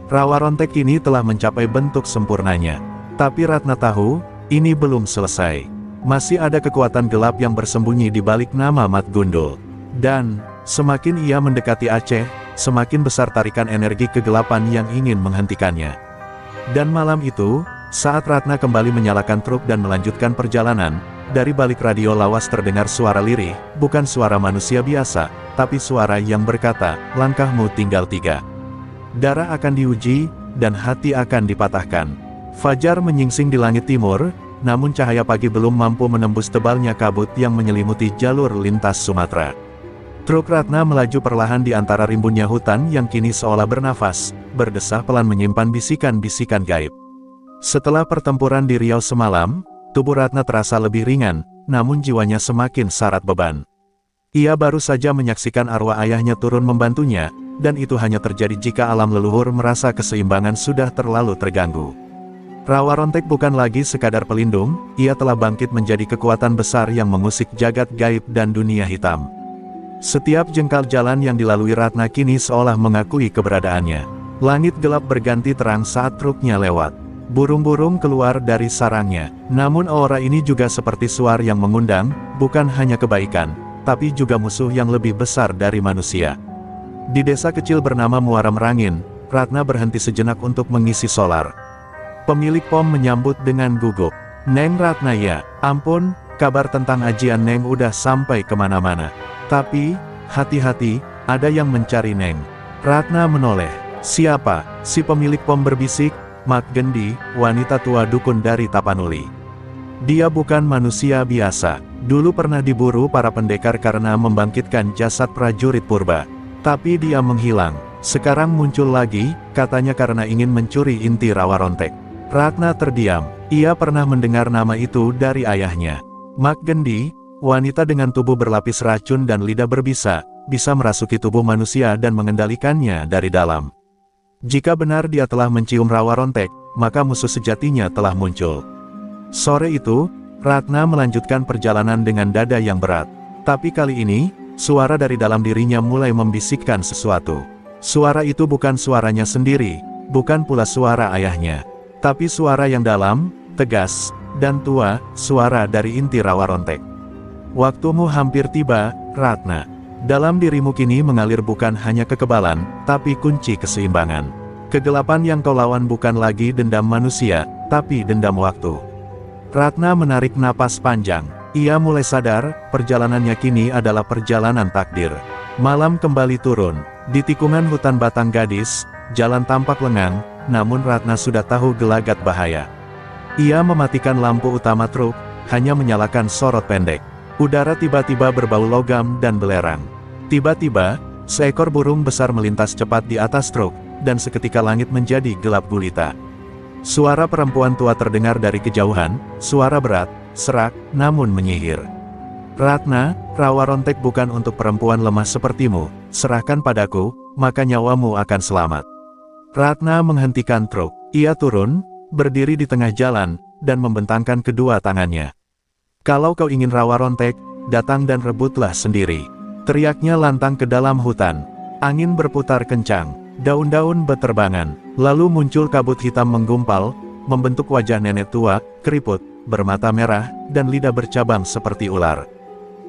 Rawa rontek kini telah mencapai bentuk sempurnanya. Tapi Ratna tahu, ini belum selesai. Masih ada kekuatan gelap yang bersembunyi di balik nama Mat Gundul. Dan, semakin ia mendekati Aceh, semakin besar tarikan energi kegelapan yang ingin menghentikannya. Dan malam itu, saat Ratna kembali menyalakan truk dan melanjutkan perjalanan, dari balik radio lawas terdengar suara lirih, bukan suara manusia biasa, tapi suara yang berkata, "Langkahmu tinggal 3. Darah akan diuji, dan hati akan dipatahkan." Fajar menyingsing di langit timur, namun cahaya pagi belum mampu menembus tebalnya kabut yang menyelimuti jalur lintas Sumatera. Truk Ratna melaju perlahan di antara rimbunnya hutan yang kini seolah bernafas, berdesah pelan menyimpan bisikan-bisikan gaib. Setelah pertempuran di Riau semalam, tubuh Ratna terasa lebih ringan, namun jiwanya semakin syarat beban. Ia baru saja menyaksikan arwah ayahnya turun membantunya, dan itu hanya terjadi jika alam leluhur merasa keseimbangan sudah terlalu terganggu. Rawa rontek bukan lagi sekadar pelindung, ia telah bangkit menjadi kekuatan besar yang mengusik jagat gaib dan dunia hitam. Setiap jengkal jalan yang dilalui Ratna kini seolah mengakui keberadaannya. Langit gelap berganti terang saat truknya lewat. Burung-burung keluar dari sarangnya. Namun aura ini juga seperti suara yang mengundang, bukan hanya kebaikan, tapi juga musuh yang lebih besar dari manusia. Di desa kecil bernama Muara Merangin, Ratna berhenti sejenak untuk mengisi solar. Pemilik pom menyambut dengan gugup. "Neng Ratna ya, ampun, kabar tentang ajian Neng udah sampai kemana-mana. Tapi, hati-hati, ada yang mencari Neng." Ratna menoleh. "Siapa?" Si pemilik pom berbisik, "Mak Gendi, wanita tua dukun dari Tapanuli. Dia bukan manusia biasa. Dulu pernah diburu para pendekar karena membangkitkan jasad prajurit purba. Tapi dia menghilang. Sekarang muncul lagi, katanya karena ingin mencuri inti rawa rontek." Ratna terdiam. Ia pernah mendengar nama itu dari ayahnya. "Mak Gendi, wanita dengan tubuh berlapis racun dan lidah berbisa, bisa merasuki tubuh manusia dan mengendalikannya dari dalam. Jika benar dia telah mencium rawa rontek, maka musuh sejatinya telah muncul. Sore itu, Ratna melanjutkan perjalanan dengan dada yang berat. Tapi kali ini, suara dari dalam dirinya mulai membisikkan sesuatu. Suara itu bukan suaranya sendiri, bukan pula suara ayahnya. Tapi suara yang dalam, tegas, dan tua, suara dari inti rawa rontek. Waktumu hampir tiba, Ratna. Dalam dirimu kini mengalir bukan hanya kekebalan, tapi kunci keseimbangan. Kegelapan yang kau lawan bukan lagi dendam manusia, tapi dendam waktu. Ratna menarik napas panjang. Ia mulai sadar, perjalanannya kini adalah perjalanan takdir. Malam kembali turun. Di tikungan hutan batang gadis, jalan tampak lengang, namun Ratna sudah tahu gelagat bahaya. Ia mematikan lampu utama truk, hanya menyalakan sorot pendek. Udara tiba-tiba berbau logam dan belerang. Tiba-tiba, seekor burung besar melintas cepat di atas truk, dan seketika langit menjadi gelap gulita. Suara perempuan tua terdengar dari kejauhan, suara berat, serak, namun menyihir. Ratna, rawa rontek bukan untuk perempuan lemah sepertimu, serahkan padaku, maka nyawamu akan selamat. Ratna menghentikan truk, ia turun, berdiri di tengah jalan, dan membentangkan kedua tangannya. Kalau kau ingin rawa rontek, datang dan rebutlah sendiri. Teriaknya lantang ke dalam hutan. Angin berputar kencang, daun-daun beterbangan, lalu muncul kabut hitam menggumpal, membentuk wajah nenek tua, keriput, bermata merah, dan lidah bercabang seperti ular.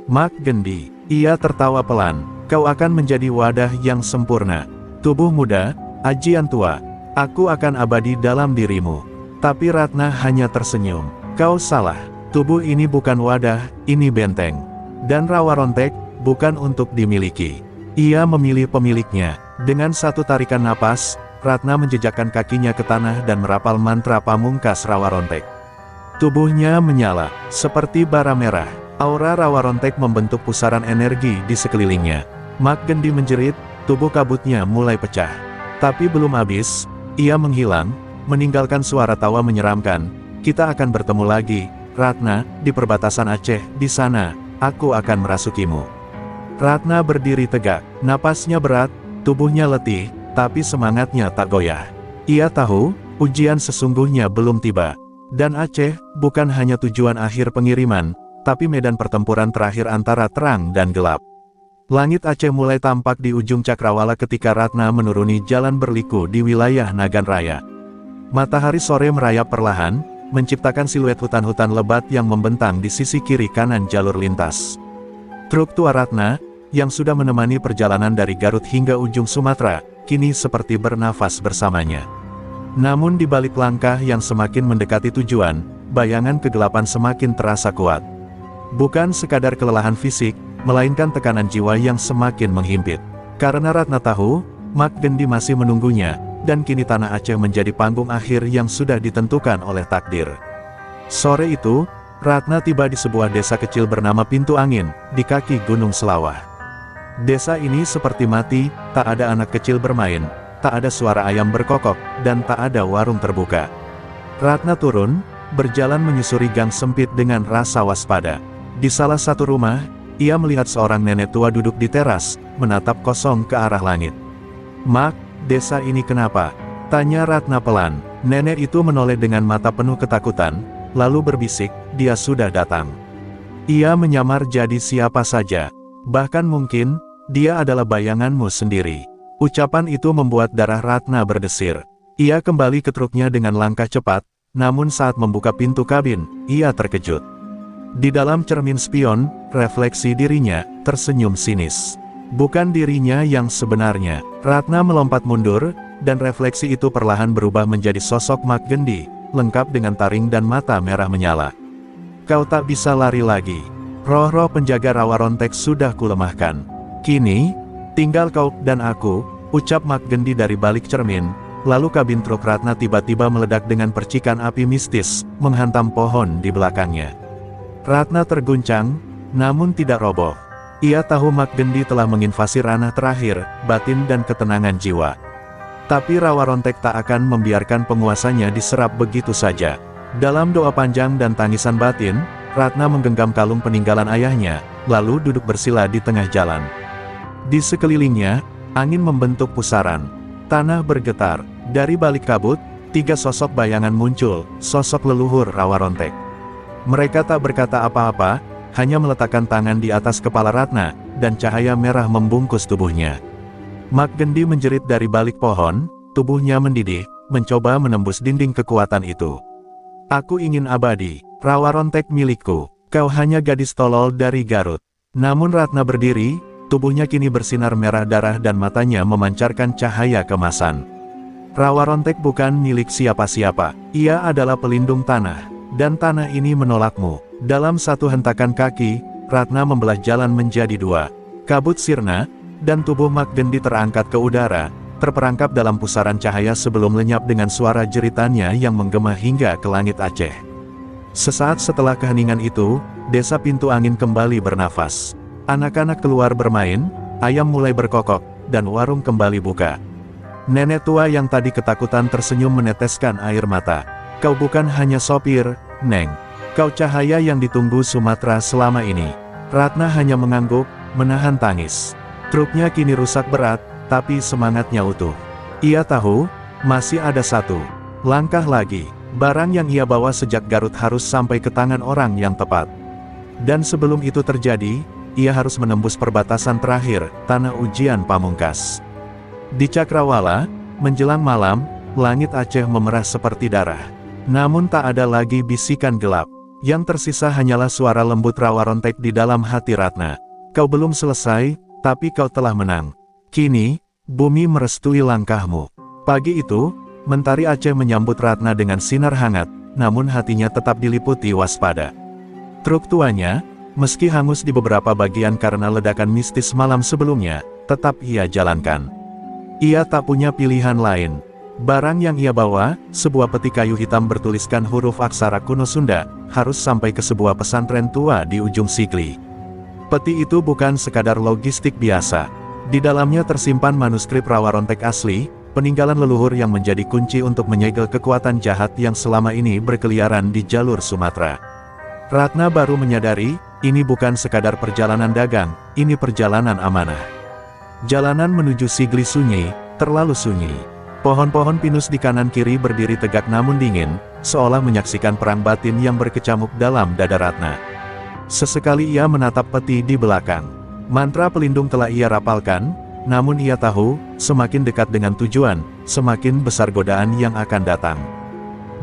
Mak Gendi, ia tertawa pelan, kau akan menjadi wadah yang sempurna. Tubuh muda, ajian tua, aku akan abadi dalam dirimu. Tapi Ratna hanya tersenyum. Kau salah. Tubuh ini bukan wadah, ini benteng. Dan rawa rontek, bukan untuk dimiliki. Ia memilih pemiliknya. Dengan satu tarikan napas, Ratna menjejakkan kakinya ke tanah dan merapal mantra pamungkas rawa rontek. Tubuhnya menyala, seperti bara merah. Aura rawa rontek membentuk pusaran energi di sekelilingnya. Mak Gendi menjerit, tubuh kabutnya mulai pecah. Tapi belum habis, ia menghilang, meninggalkan suara tawa menyeramkan. Kita akan bertemu lagi, Ratna, di perbatasan Aceh, di sana, aku akan merasukimu. Ratna berdiri tegak, napasnya berat, tubuhnya letih, tapi semangatnya tak goyah. Ia tahu, ujian sesungguhnya belum tiba. Dan Aceh, bukan hanya tujuan akhir pengiriman, tapi medan pertempuran terakhir antara terang dan gelap. Langit Aceh mulai tampak di ujung cakrawala ketika Ratna menuruni jalan berliku di wilayah Nagan Raya. Matahari sore merayap perlahan, menciptakan siluet hutan-hutan lebat yang membentang di sisi kiri kanan jalur lintas. Truk tua Ratna, yang sudah menemani perjalanan dari Garut hingga ujung Sumatera, kini seperti bernafas bersamanya. Namun di balik langkah yang semakin mendekati tujuan, bayangan kegelapan semakin terasa kuat. Bukan sekadar kelelahan fisik, melainkan tekanan jiwa yang semakin menghimpit. Karena Ratna tahu, Mak Gendi masih menunggunya, dan kini tanah Aceh menjadi panggung akhir yang sudah ditentukan oleh takdir. Sore itu, Ratna tiba di sebuah desa kecil bernama Pintu Angin, di kaki Gunung Selawah. Desa ini seperti mati, tak ada anak kecil bermain, tak ada suara ayam berkokok, dan tak ada warung terbuka. Ratna turun, berjalan menyusuri gang sempit dengan rasa waspada. Di salah satu rumah, ia melihat seorang nenek tua duduk di teras, menatap kosong ke arah langit. Mak, desa ini kenapa? Tanya Ratna pelan. Nenek itu menoleh dengan mata penuh ketakutan, lalu berbisik, dia sudah datang. Ia menyamar jadi siapa saja. Bahkan mungkin, dia adalah bayanganmu sendiri. Ucapan itu membuat darah Ratna berdesir. Ia kembali ke truknya dengan langkah cepat, namun saat membuka pintu kabin, ia terkejut. Di dalam cermin spion, refleksi dirinya, tersenyum sinis. Bukan dirinya yang sebenarnya. Ratna melompat mundur, dan refleksi itu perlahan berubah menjadi sosok Mak Gendi, lengkap dengan taring dan mata merah menyala. Kau tak bisa lari lagi. Roh-roh penjaga rawa rontek sudah kulemahkan. Kini, tinggal kau dan aku, ucap Mak Gendi dari balik cermin, lalu kabin truk Ratna tiba-tiba meledak dengan percikan api mistis, menghantam pohon di belakangnya. Ratna terguncang, namun tidak roboh. Ia tahu Mak Gendi telah menginvasi ranah terakhir, batin dan ketenangan jiwa. Tapi rawa rontek tak akan membiarkan penguasanya diserap begitu saja. Dalam doa panjang dan tangisan batin, Ratna menggenggam kalung peninggalan ayahnya, lalu duduk bersila di tengah jalan. Di sekelilingnya, angin membentuk pusaran. Tanah bergetar. Dari balik kabut, 3 sosok bayangan muncul, sosok leluhur Rawarontek. Mereka tak berkata apa-apa, hanya meletakkan tangan di atas kepala Ratna, dan cahaya merah membungkus tubuhnya. Mak Gendi menjerit dari balik pohon, tubuhnya mendidih, mencoba menembus dinding kekuatan itu. Aku ingin abadi, Rawarontek milikku, kau hanya gadis tolol dari Garut. Namun Ratna berdiri, tubuhnya kini bersinar merah darah dan matanya memancarkan cahaya kemasan. Rawarontek bukan milik siapa-siapa, ia adalah pelindung tanah, dan tanah ini menolakmu. Dalam satu hentakan kaki, Ratna membelah jalan menjadi 2. Kabut sirna, dan tubuh Mak Gendi terangkat ke udara, terperangkap dalam pusaran cahaya sebelum lenyap dengan suara jeritannya yang menggema hingga ke langit Aceh. Sesaat setelah keheningan itu, desa Pintu Angin kembali bernafas. Anak-anak keluar bermain, ayam mulai berkokok, dan warung kembali buka. Nenek tua yang tadi ketakutan tersenyum meneteskan air mata. Kau bukan hanya sopir, Neng. Kau cahaya yang ditunggu Sumatera selama ini. Ratna hanya mengangguk, menahan tangis. Truknya kini rusak berat, tapi semangatnya utuh. Ia tahu, masih ada 1 langkah lagi. Barang yang ia bawa sejak Garut harus sampai ke tangan orang yang tepat. Dan sebelum itu terjadi, ia harus menembus perbatasan terakhir, tanah ujian pamungkas. Di Cakrawala, menjelang malam, langit Aceh memerah seperti darah. Namun tak ada lagi bisikan gelap. Yang tersisa hanyalah suara lembut Rawarontek di dalam hati Ratna. Kau belum selesai, tapi kau telah menang. Kini, bumi merestui langkahmu. Pagi itu, Mentari Aceh menyambut Ratna dengan sinar hangat, namun hatinya tetap diliputi waspada. Truk tuanya, meski hangus di beberapa bagian karena ledakan mistis malam sebelumnya, tetap ia jalankan. Ia tak punya pilihan lain. Barang yang ia bawa, sebuah peti kayu hitam bertuliskan huruf aksara kuno Sunda, harus sampai ke sebuah pesantren tua di ujung Sigli. Peti itu bukan sekadar logistik biasa. Di dalamnya tersimpan manuskrip Rawarontek asli, peninggalan leluhur yang menjadi kunci untuk menyegel kekuatan jahat yang selama ini berkeliaran di jalur Sumatera. Ratna baru menyadari, ini bukan sekadar perjalanan dagang, ini perjalanan amanah. Jalanan menuju Sigli sunyi, terlalu sunyi. Pohon-pohon pinus di kanan kiri berdiri tegak namun dingin, seolah menyaksikan perang batin yang berkecamuk dalam dada Ratna. Sesekali ia menatap peti di belakang. Mantra pelindung telah ia rapalkan, namun ia tahu, semakin dekat dengan tujuan, semakin besar godaan yang akan datang.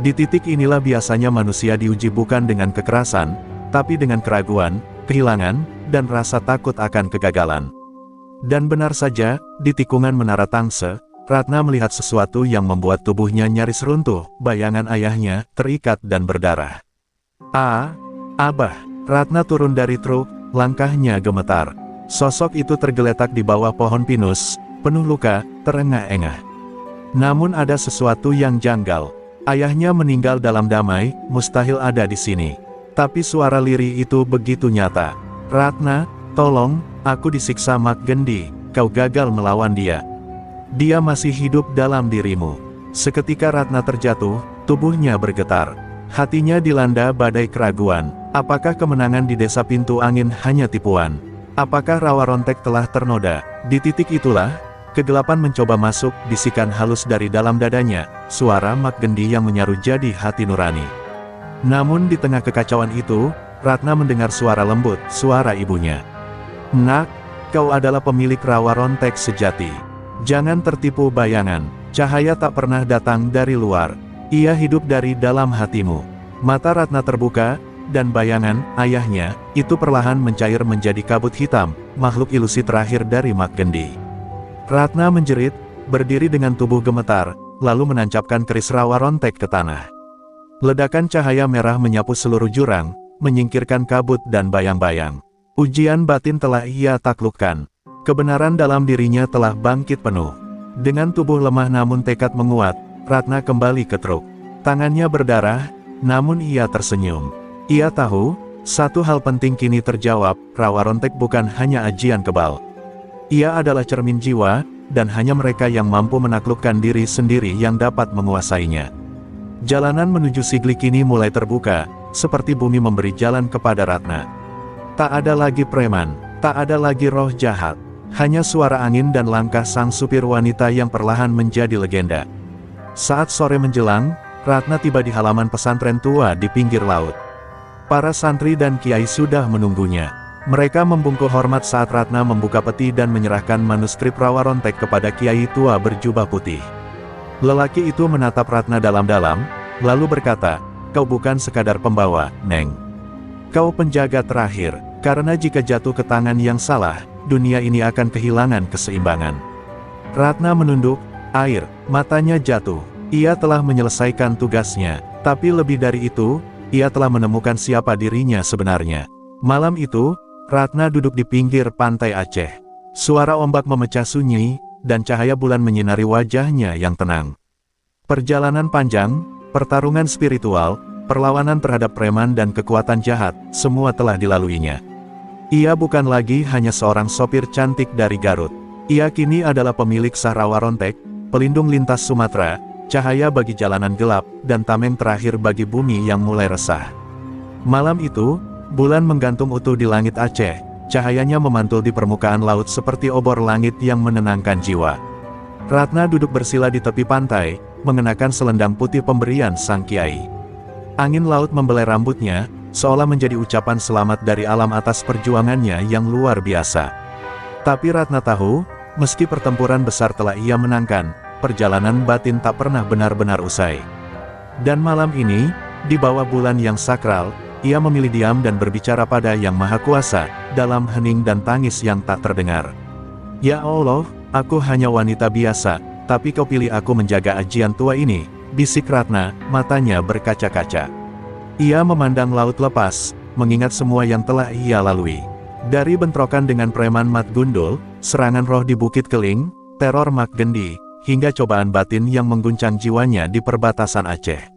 Di titik inilah biasanya manusia diuji bukan dengan kekerasan, tapi dengan keraguan, kehilangan, dan rasa takut akan kegagalan. Dan benar saja, di tikungan Menara Tangse, Ratna melihat sesuatu yang membuat tubuhnya nyaris runtuh, bayangan ayahnya, terikat dan berdarah. Abah! Ratna turun dari truk, langkahnya gemetar. Sosok itu tergeletak di bawah pohon pinus, penuh luka, terengah-engah. Namun ada sesuatu yang janggal. Ayahnya meninggal dalam damai, mustahil ada di sini. Tapi suara lirih itu begitu nyata. Ratna, tolong, aku disiksa Mak Gendi, kau gagal melawan dia. Dia masih hidup dalam dirimu. Seketika Ratna terjatuh, tubuhnya bergetar. Hatinya dilanda badai keraguan. Apakah kemenangan di desa Pintu Angin hanya tipuan? Apakah Rawarontek telah ternoda? Di titik itulah, kegelapan mencoba masuk, bisikan halus dari dalam dadanya, suara Mak Gendi yang menyaru jadi hati nurani. Namun di tengah kekacauan itu, Ratna mendengar suara lembut, suara ibunya. Nak, kau adalah pemilik Rawarontek sejati. Jangan tertipu bayangan, cahaya tak pernah datang dari luar. Ia hidup dari dalam hatimu. Mata Ratna terbuka, dan bayangan, ayahnya, itu perlahan mencair menjadi kabut hitam, makhluk ilusi terakhir dari Mak Gendi. Ratna menjerit, berdiri dengan tubuh gemetar, lalu menancapkan keris Rawarontek ke tanah. Ledakan cahaya merah menyapu seluruh jurang, menyingkirkan kabut dan bayang-bayang. Ujian batin telah ia taklukkan. Kebenaran dalam dirinya telah bangkit penuh. Dengan tubuh lemah namun tekad menguat, Ratna kembali ke truk. Tangannya berdarah, namun ia tersenyum. Ia tahu, satu hal penting kini terjawab, Rawarontek bukan hanya ajian kebal. Ia adalah cermin jiwa, dan hanya mereka yang mampu menaklukkan diri sendiri yang dapat menguasainya. Jalanan menuju Sigli kini mulai terbuka, seperti bumi memberi jalan kepada Ratna. Tak ada lagi preman, tak ada lagi roh jahat. Hanya suara angin dan langkah sang supir wanita yang perlahan menjadi legenda. Saat sore menjelang, Ratna tiba di halaman pesantren tua di pinggir laut. Para santri dan kiai sudah menunggunya. Mereka membungkuk hormat saat Ratna membuka peti dan menyerahkan manuskrip Rawa Rontek kepada kiai tua berjubah putih. Lelaki itu menatap Ratna dalam-dalam, lalu berkata, "Kau bukan sekadar pembawa, Neng. Kau penjaga terakhir, karena jika jatuh ke tangan yang salah, dunia ini akan kehilangan keseimbangan." Ratna menunduk, air matanya jatuh. Ia telah menyelesaikan tugasnya, tapi lebih dari itu, ia telah menemukan siapa dirinya sebenarnya. Malam itu, Ratna duduk di pinggir pantai Aceh. Suara ombak memecah sunyi, dan cahaya bulan menyinari wajahnya yang tenang. Perjalanan panjang, pertarungan spiritual, perlawanan terhadap preman dan kekuatan jahat, semua telah dilaluinya. Ia bukan lagi hanya seorang sopir cantik dari Garut. Ia kini adalah pemilik sah Rawa Rontek, pelindung lintas Sumatera, cahaya bagi jalanan gelap, dan tameng terakhir bagi bumi yang mulai resah. Malam itu, bulan menggantung utuh di langit Aceh, cahayanya memantul di permukaan laut seperti obor langit yang menenangkan jiwa. Ratna duduk bersila di tepi pantai, mengenakan selendang putih pemberian sang kiai. Angin laut membelai rambutnya, seolah menjadi ucapan selamat dari alam atas perjuangannya yang luar biasa. Tapi Ratna tahu, meski pertempuran besar telah ia menangkan, perjalanan batin tak pernah benar-benar usai. Dan malam ini, di bawah bulan yang sakral, ia memilih diam dan berbicara pada Yang Maha Kuasa, dalam hening dan tangis yang tak terdengar. "Ya Allah, aku hanya wanita biasa, tapi kau pilih aku menjaga ajian tua ini," bisik Ratna, matanya berkaca-kaca. Ia memandang laut lepas, mengingat semua yang telah ia lalui. Dari bentrokan dengan preman Mat Gundul, serangan roh di Bukit Keling, teror Mak Gendi, hingga cobaan batin yang mengguncang jiwanya di perbatasan Aceh.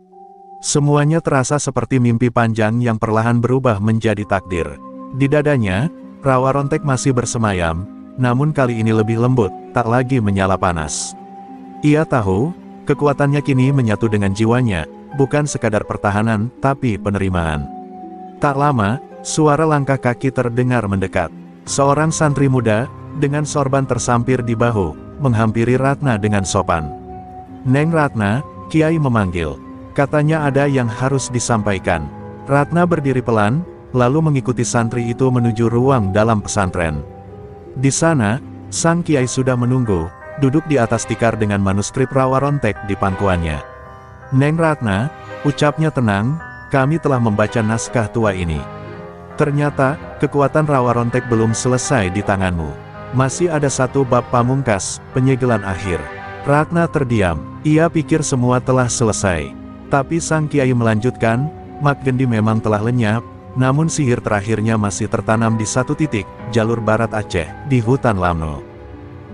Semuanya terasa seperti mimpi panjang yang perlahan berubah menjadi takdir. Di dadanya, Rawa Rontek masih bersemayam, namun kali ini lebih lembut, tak lagi menyala panas. Ia tahu, kekuatannya kini menyatu dengan jiwanya, bukan sekadar pertahanan, tapi penerimaan. Tak lama, suara langkah kaki terdengar mendekat. Seorang santri muda, dengan sorban tersampir di bahu, menghampiri Ratna dengan sopan. "Neng Ratna," kiai memanggil. Katanya ada yang harus disampaikan. Ratna berdiri pelan, lalu mengikuti santri itu menuju ruang dalam pesantren. Di sana, sang kiai sudah menunggu, duduk di atas tikar dengan manuskrip Rawa Rontek di pangkuannya. "Neng Ratna," ucapnya tenang, "kami telah membaca naskah tua ini. Ternyata, kekuatan Rawa Rontek belum selesai di tanganmu. Masih ada satu bab pamungkas, penyegelan akhir." Ratna terdiam, ia pikir semua telah selesai. Tapi sang kiai melanjutkan, "Mak Gendi memang telah lenyap, namun sihir terakhirnya masih tertanam di satu titik, jalur barat Aceh, di hutan Lamno.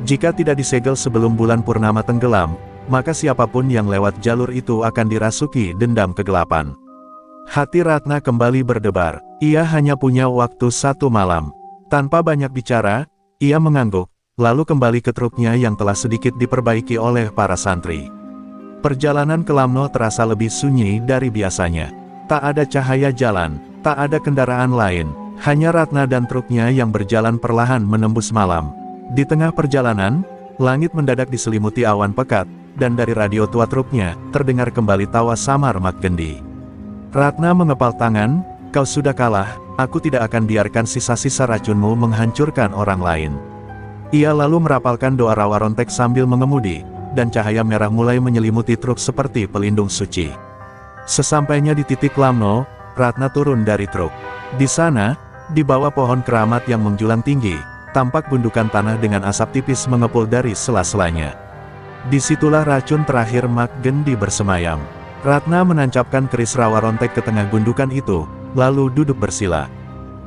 Jika tidak disegel sebelum bulan purnama tenggelam, maka siapapun yang lewat jalur itu akan dirasuki dendam kegelapan." Hati Ratna kembali berdebar. Ia hanya punya waktu 1 malam. Tanpa banyak bicara, ia mengangguk, lalu kembali ke truknya yang telah sedikit diperbaiki oleh para santri. Perjalanan ke Lamno terasa lebih sunyi dari biasanya. Tak ada cahaya jalan, tak ada kendaraan lain, hanya Ratna dan truknya yang berjalan perlahan menembus malam. Di tengah perjalanan, langit mendadak diselimuti awan pekat, dan dari radio tua truknya, terdengar kembali tawa samar Mak Gendi. Ratna mengepal tangan, "Kau sudah kalah, aku tidak akan biarkan sisa-sisa racunmu menghancurkan orang lain." Ia lalu merapalkan doa Rawa Rontek sambil mengemudi, dan cahaya merah mulai menyelimuti truk seperti pelindung suci. Sesampainya di titik Lamno, Ratna turun dari truk. Di sana, di bawah pohon keramat yang menjulang tinggi, tampak gundukan tanah dengan asap tipis mengepul dari sela-selanya. Disitulah racun terakhir Mak Gendi bersemayam. Ratna menancapkan keris Rawa Rontek ke tengah gundukan itu, lalu duduk bersila.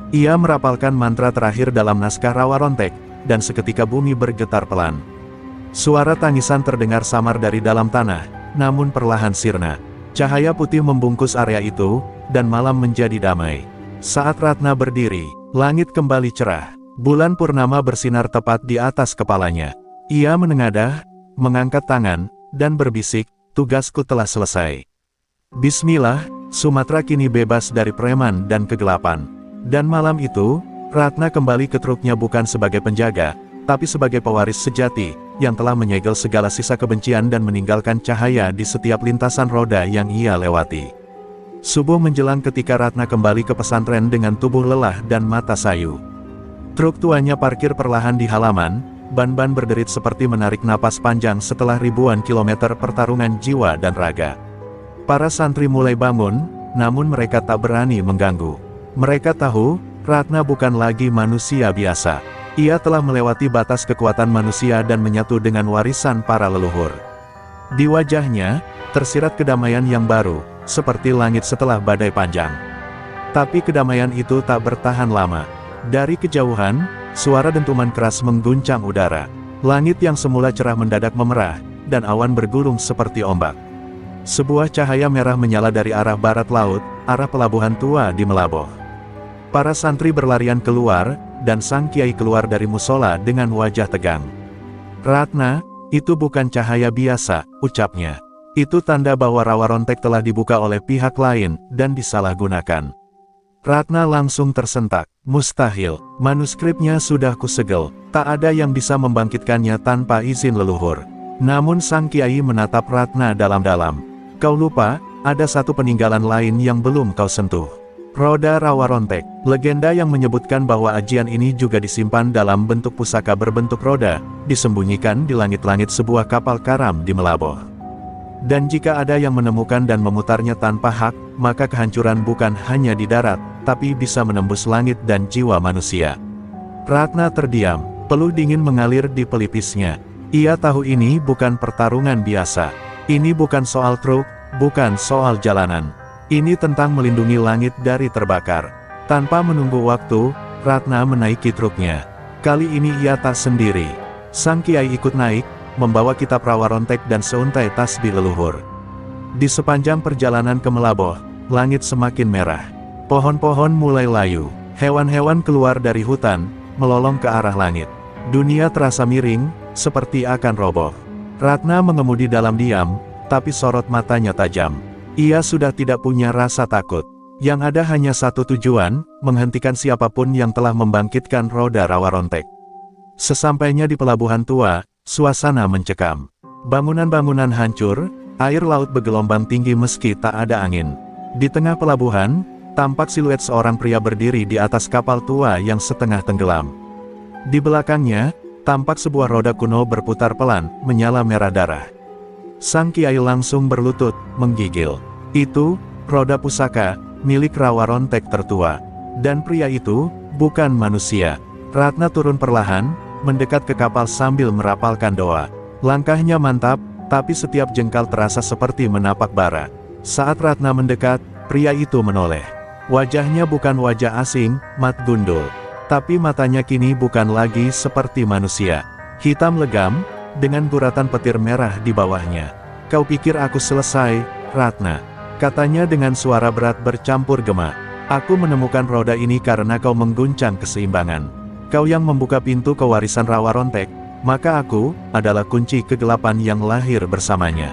Ia merapalkan mantra terakhir dalam naskah Rawa Rontek, dan seketika bumi bergetar pelan. Suara tangisan terdengar samar dari dalam tanah, namun perlahan sirna. Cahaya putih membungkus area itu, dan malam menjadi damai. Saat Ratna berdiri, langit kembali cerah. Bulan purnama bersinar tepat di atas kepalanya. Ia menengadah, mengangkat tangan, dan berbisik, "Tugasku telah selesai. Bismillah." Sumatera kini bebas dari preman dan kegelapan. Dan malam itu, Ratna kembali ke truknya bukan sebagai penjaga, tapi sebagai pewaris sejati, yang telah menyegel segala sisa kebencian dan meninggalkan cahaya di setiap lintasan roda yang ia lewati. Subuh menjelang ketika Ratna kembali ke pesantren dengan tubuh lelah dan mata sayu. Truk tuanya parkir perlahan di halaman, ban-ban berderit seperti menarik napas panjang setelah ribuan kilometer pertarungan jiwa dan raga. Para santri mulai bangun, namun mereka tak berani mengganggu. Mereka tahu, Ratna bukan lagi manusia biasa. Ia telah melewati batas kekuatan manusia dan menyatu dengan warisan para leluhur. Di wajahnya, tersirat kedamaian yang baru, seperti langit setelah badai panjang. Tapi kedamaian itu tak bertahan lama. Dari kejauhan, suara dentuman keras mengguncang udara. Langit yang semula cerah mendadak memerah, dan awan bergulung seperti ombak. Sebuah cahaya merah menyala dari arah barat laut, arah pelabuhan tua di Melaboh. Para santri berlarian keluar, dan sang kiai keluar dari musola dengan wajah tegang. "Ratna, itu bukan cahaya biasa," ucapnya. "Itu tanda bahwa rawa rontek telah dibuka oleh pihak lain, dan disalahgunakan." Ratna langsung tersentak. "Mustahil, manuskripnya sudah kusegel, tak ada yang bisa membangkitkannya tanpa izin leluhur." Namun sang kiai menatap Ratna dalam-dalam. "Kau lupa, ada satu peninggalan lain yang belum kau sentuh. Roda rawa rontek, legenda yang menyebutkan bahwa ajian ini juga disimpan dalam bentuk pusaka berbentuk roda, disembunyikan di langit-langit sebuah kapal karam di Melaboh. Dan jika ada yang menemukan dan memutarnya tanpa hak, maka kehancuran bukan hanya di darat, tapi bisa menembus langit dan jiwa manusia." Ratna terdiam, peluh dingin mengalir di pelipisnya. Ia tahu ini bukan pertarungan biasa. Ini bukan soal truk, bukan soal jalanan. Ini tentang melindungi langit dari terbakar. Tanpa menunggu waktu, Ratna menaiki truknya. Kali ini ia tak sendiri. Sang kiai ikut naik, membawa kitab rawa rontek dan seuntai tasbih leluhur. Di sepanjang perjalanan ke Melaboh, langit semakin merah. Pohon-pohon mulai layu. Hewan-hewan keluar dari hutan, melolong ke arah langit. Dunia terasa miring, seperti akan roboh. Ratna mengemudi dalam diam, tapi sorot matanya tajam. Ia sudah tidak punya rasa takut. Yang ada hanya satu tujuan, menghentikan siapapun yang telah membangkitkan roda rawa rontek. Sesampainya di pelabuhan tua, suasana mencekam. Bangunan-bangunan hancur, air laut bergelombang tinggi meski tak ada angin. Di tengah pelabuhan, tampak siluet seorang pria berdiri di atas kapal tua yang setengah tenggelam. Di belakangnya, tampak sebuah roda kuno berputar pelan, menyala merah darah. Sang kiai langsung berlutut, menggigil. Itu, roda pusaka, milik rawa rontek tertua. Dan pria itu, bukan manusia. Ratna turun perlahan, mendekat ke kapal sambil merapalkan doa. Langkahnya mantap, tapi setiap jengkal terasa seperti menapak bara. Saat Ratna mendekat, pria itu menoleh. Wajahnya bukan wajah asing, Mat Gundul. Tapi matanya kini bukan lagi seperti manusia. Hitam legam, dengan guratan petir merah di bawahnya. "Kau pikir aku selesai, Ratna?" katanya dengan suara berat bercampur gema. "Aku menemukan roda ini karena kau mengguncang keseimbangan. Kau yang membuka pintu kewarisan rawa rontek, maka aku adalah kunci kegelapan yang lahir bersamanya."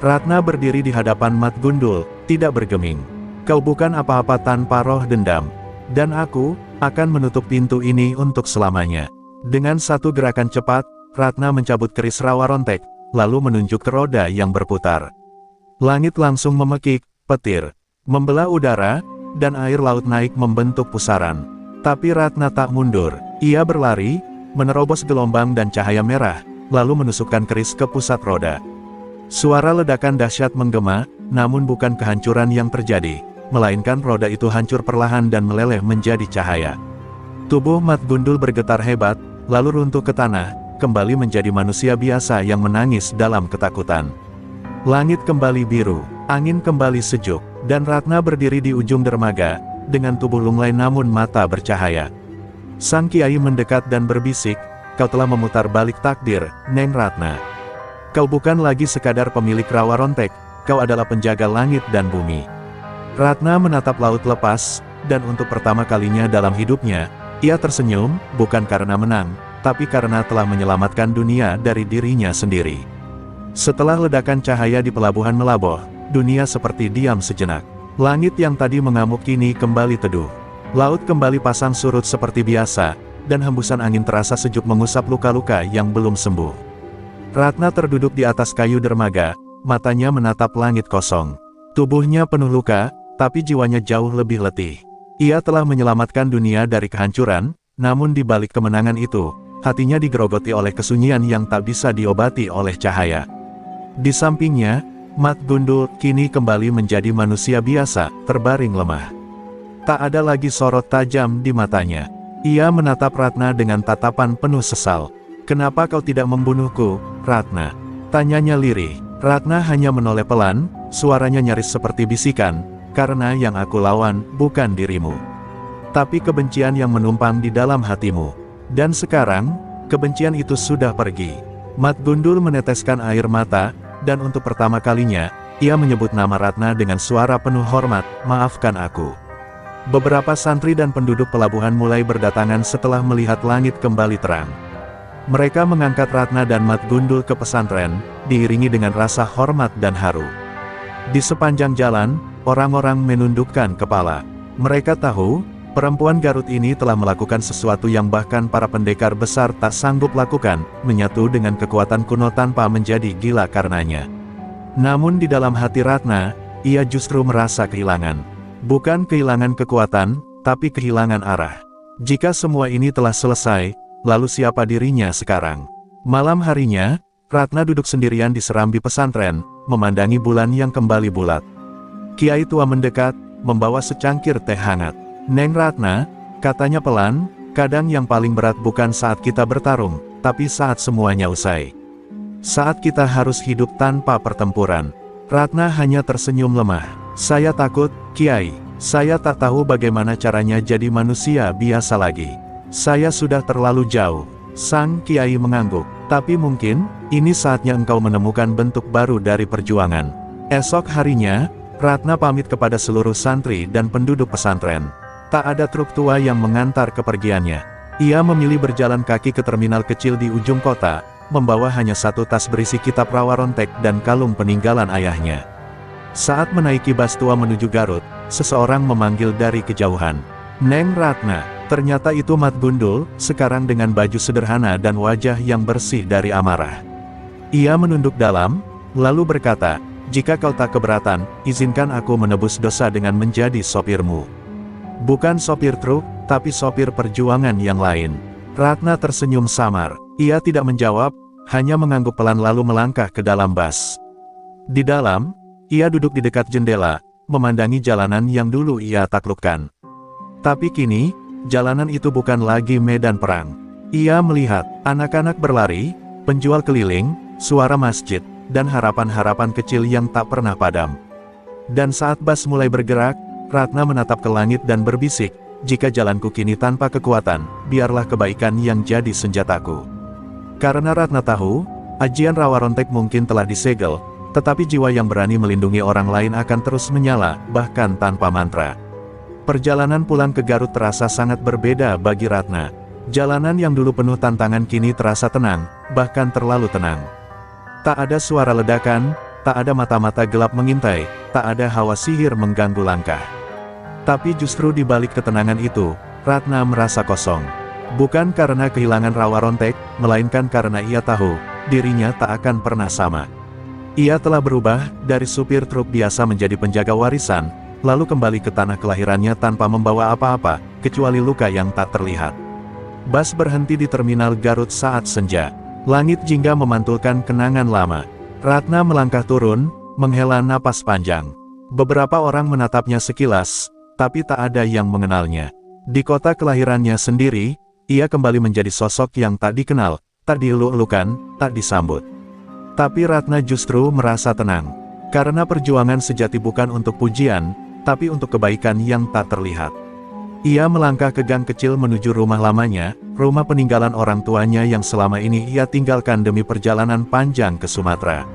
Ratna berdiri di hadapan Mat Gundul, tidak bergeming. "Kau bukan apa-apa tanpa roh dendam. Dan aku akan menutup pintu ini untuk selamanya." Dengan satu gerakan cepat, Ratna mencabut keris rawa rontek, lalu menunjuk ke roda yang berputar. Langit langsung memekik, petir membelah udara, dan air laut naik membentuk pusaran. Tapi Ratna tak mundur. Ia berlari, menerobos gelombang dan cahaya merah, lalu menusukkan keris ke pusat roda. Suara ledakan dahsyat menggema, namun bukan kehancuran yang terjadi, melainkan roda itu hancur perlahan dan meleleh menjadi cahaya. Tubuh Mat Gundul bergetar hebat, lalu runtuh ke tanah, kembali menjadi manusia biasa yang menangis dalam ketakutan. Langit kembali biru, angin kembali sejuk, dan Ratna berdiri di ujung dermaga, dengan tubuh lunglai namun mata bercahaya. Sang kiai mendekat dan berbisik, "Kau telah memutar balik takdir, Neng Ratna. Kau bukan lagi sekadar pemilik rawa rontek, kau adalah penjaga langit dan bumi." Ratna menatap laut lepas, dan untuk pertama kalinya dalam hidupnya, ia tersenyum, bukan karena menang, tapi karena telah menyelamatkan dunia dari dirinya sendiri. Setelah ledakan cahaya di pelabuhan Melaboh, dunia seperti diam sejenak. Langit yang tadi mengamuk kini kembali teduh. Laut kembali pasang surut seperti biasa, dan hembusan angin terasa sejuk mengusap luka-luka yang belum sembuh. Ratna terduduk di atas kayu dermaga, matanya menatap langit kosong. Tubuhnya penuh luka, tapi jiwanya jauh lebih letih. Ia telah menyelamatkan dunia dari kehancuran, namun di balik kemenangan itu, hatinya digerogoti oleh kesunyian yang tak bisa diobati oleh cahaya. Di sampingnya, Mat Gundul kini kembali menjadi manusia biasa, terbaring lemah. Tak ada lagi sorot tajam di matanya. Ia menatap Ratna dengan tatapan penuh sesal. "Kenapa kau tidak membunuhku, Ratna?" tanyanya lirih. Ratna hanya menoleh pelan, suaranya nyaris seperti bisikan, "Karena yang aku lawan bukan dirimu, tapi kebencian yang menumpang di dalam hatimu. Dan sekarang, kebencian itu sudah pergi." Mat Gundul meneteskan air mata, dan untuk pertama kalinya, ia menyebut nama Ratna dengan suara penuh hormat, "Maafkan aku." Beberapa santri dan penduduk pelabuhan mulai berdatangan setelah melihat langit kembali terang. Mereka mengangkat Ratna dan Mat Gundul ke pesantren, diiringi dengan rasa hormat dan haru. Di sepanjang jalan, orang-orang menundukkan kepala. Mereka tahu, perempuan Garut ini telah melakukan sesuatu yang bahkan para pendekar besar tak sanggup lakukan, menyatu dengan kekuatan kuno tanpa menjadi gila karenanya. Namun di dalam hati Ratna, ia justru merasa kehilangan. Bukan kehilangan kekuatan, tapi kehilangan arah. Jika semua ini telah selesai, lalu siapa dirinya sekarang? Malam harinya, Ratna duduk sendirian di serambi pesantren, memandangi bulan yang kembali bulat. Kiai tua mendekat, membawa secangkir teh hangat. "Neng Ratna," katanya pelan, "kadang yang paling berat bukan saat kita bertarung, tapi saat semuanya usai. Saat kita harus hidup tanpa pertempuran." Ratna hanya tersenyum lemah. "Saya takut, Kiai. Saya tak tahu bagaimana caranya jadi manusia biasa lagi. Saya sudah terlalu jauh." Sang Kiai mengangguk. "Tapi mungkin, ini saatnya engkau menemukan bentuk baru dari perjuangan." Esok harinya, Ratna pamit kepada seluruh santri dan penduduk pesantren. Tak ada truk tua yang mengantar kepergiannya. Ia memilih berjalan kaki ke terminal kecil di ujung kota, membawa hanya satu tas berisi kitab Rawa Rontek dan kalung peninggalan ayahnya. Saat menaiki bas tua menuju Garut, seseorang memanggil dari kejauhan. "Neng Ratna." Ternyata itu Mat Gundul, sekarang dengan baju sederhana dan wajah yang bersih dari amarah. Ia menunduk dalam, lalu berkata, "Jika kau tak keberatan, izinkan aku menebus dosa dengan menjadi sopirmu." "Bukan sopir truk, tapi sopir perjuangan yang lain." Ratna tersenyum samar. Ia tidak menjawab, hanya mengangguk pelan lalu melangkah ke dalam bas. Di dalam, ia duduk di dekat jendela, memandangi jalanan yang dulu ia taklukkan. Tapi kini, jalanan itu bukan lagi medan perang. Ia melihat anak-anak berlari, penjual keliling, suara masjid, dan harapan-harapan kecil yang tak pernah padam. Dan saat bas mulai bergerak, Ratna menatap ke langit dan berbisik, "Jika jalanku kini tanpa kekuatan, biarlah kebaikan yang jadi senjataku." Karena Ratna tahu, ajian Rawa Rontek mungkin telah disegel, tetapi jiwa yang berani melindungi orang lain akan terus menyala, bahkan tanpa mantra. Perjalanan pulang ke Garut terasa sangat berbeda bagi Ratna. Jalanan yang dulu penuh tantangan kini terasa tenang, bahkan terlalu tenang. Tak ada suara ledakan, tak ada mata-mata gelap mengintai, tak ada hawa sihir mengganggu langkah. Tapi justru di balik ketenangan itu, Ratna merasa kosong. Bukan karena kehilangan Rawa Rontek, melainkan karena ia tahu, dirinya tak akan pernah sama. Ia telah berubah, dari supir truk biasa menjadi penjaga warisan, lalu kembali ke tanah kelahirannya tanpa membawa apa-apa, kecuali luka yang tak terlihat. Bas berhenti di terminal Garut saat senja. Langit jingga memantulkan kenangan lama. Ratna melangkah turun, menghela napas panjang. Beberapa orang menatapnya sekilas, tapi tak ada yang mengenalnya. Di kota kelahirannya sendiri, ia kembali menjadi sosok yang tak dikenal, tak dieluk-elukan, tak disambut. Tapi Ratna justru merasa tenang. Karena perjuangan sejati bukan untuk pujian, tapi untuk kebaikan yang tak terlihat. Ia melangkah ke gang kecil menuju rumah lamanya, rumah peninggalan orang tuanya yang selama ini ia tinggalkan demi perjalanan panjang ke Sumatera.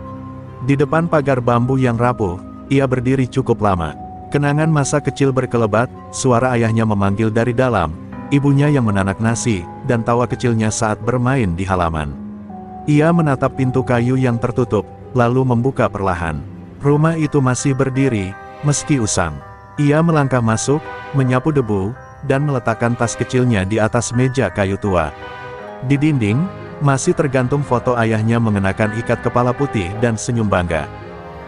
Di depan pagar bambu yang rapuh, ia berdiri cukup lama. Kenangan masa kecil berkelebat, suara ayahnya memanggil dari dalam, ibunya yang menanak nasi, dan tawa kecilnya saat bermain di halaman. Ia menatap pintu kayu yang tertutup, lalu membuka perlahan. Rumah itu masih berdiri, meski usang. Ia melangkah masuk, menyapu debu, dan meletakkan tas kecilnya di atas meja kayu tua. Di dinding, masih tergantung foto ayahnya mengenakan ikat kepala putih dan senyum bangga.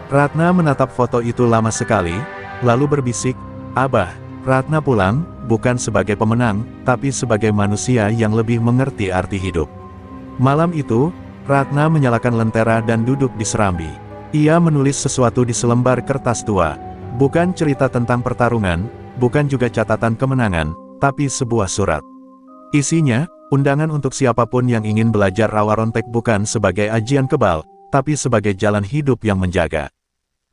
Ratna menatap foto itu lama sekali, lalu berbisik, "Abah, Ratna pulang, bukan sebagai pemenang, tapi sebagai manusia yang lebih mengerti arti hidup." Malam itu, Ratna menyalakan lentera dan duduk di serambi. Ia menulis sesuatu di selembar kertas tua. Bukan cerita tentang pertarungan, bukan juga catatan kemenangan, tapi sebuah surat. Isinya, undangan untuk siapapun yang ingin belajar rawa rontek bukan sebagai ajian kebal, tapi sebagai jalan hidup yang menjaga.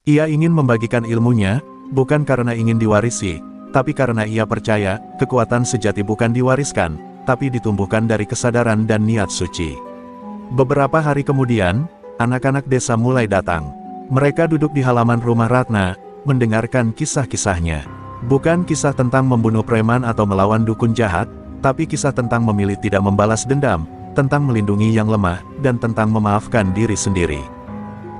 Ia ingin membagikan ilmunya, bukan karena ingin diwarisi, tapi karena ia percaya, kekuatan sejati bukan diwariskan, tapi ditumbuhkan dari kesadaran dan niat suci. Beberapa hari kemudian, anak-anak desa mulai datang. Mereka duduk di halaman rumah Ratna, mendengarkan kisah-kisahnya. Bukan kisah tentang membunuh preman atau melawan dukun jahat, tapi kisah tentang memilih tidak membalas dendam, tentang melindungi yang lemah, dan tentang memaafkan diri sendiri.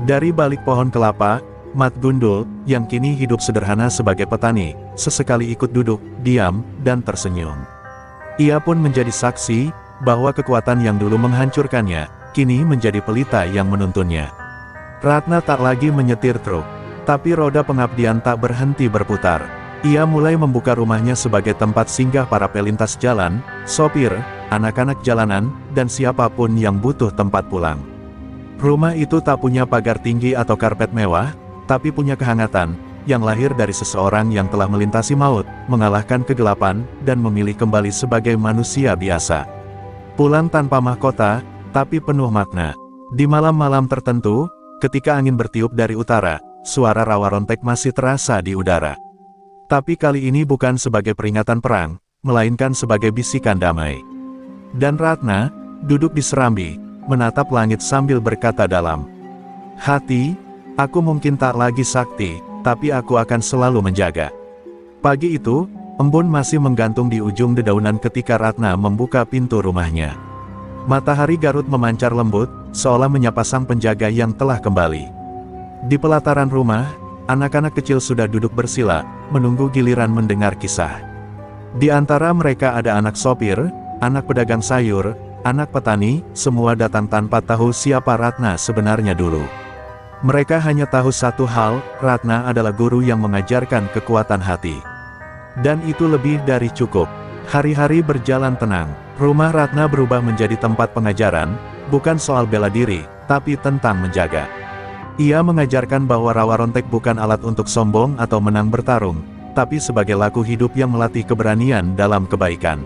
Dari balik pohon kelapa, Mat Gundul, yang kini hidup sederhana sebagai petani, sesekali ikut duduk, diam, dan tersenyum. Ia pun menjadi saksi, bahwa kekuatan yang dulu menghancurkannya, kini menjadi pelita yang menuntunnya. Ratna tak lagi menyetir truk, tapi roda pengabdian tak berhenti berputar. Ia mulai membuka rumahnya sebagai tempat singgah para pelintas jalan, sopir, anak-anak jalanan, dan siapapun yang butuh tempat pulang. Rumah itu tak punya pagar tinggi atau karpet mewah, tapi punya kehangatan, yang lahir dari seseorang yang telah melintasi maut, mengalahkan kegelapan, dan memilih kembali sebagai manusia biasa. Pulang tanpa mahkota, tapi penuh makna. Di malam-malam tertentu, ketika angin bertiup dari utara, suara rawa rontek masih terasa di udara. Tapi kali ini bukan sebagai peringatan perang, melainkan sebagai bisikan damai. Dan Ratna, duduk di serambi, menatap langit sambil berkata dalam hati, "Aku mungkin tak lagi sakti, tapi aku akan selalu menjaga." Pagi itu, embun masih menggantung di ujung dedaunan ketika Ratna membuka pintu rumahnya. Matahari Garut memancar lembut, seolah menyapa sang penjaga yang telah kembali. Di pelataran rumah, anak-anak kecil sudah duduk bersila, menunggu giliran mendengar kisah. Di antara mereka ada anak sopir, anak pedagang sayur, anak petani, semua datang tanpa tahu siapa Ratna sebenarnya dulu. Mereka hanya tahu satu hal, Ratna adalah guru yang mengajarkan kekuatan hati. Dan itu lebih dari cukup. Hari-hari berjalan tenang. Rumah Ratna berubah menjadi tempat pengajaran, bukan soal bela diri, tapi tentang menjaga. Ia mengajarkan bahwa rawa rontek bukan alat untuk sombong atau menang bertarung, tapi sebagai laku hidup yang melatih keberanian dalam kebaikan.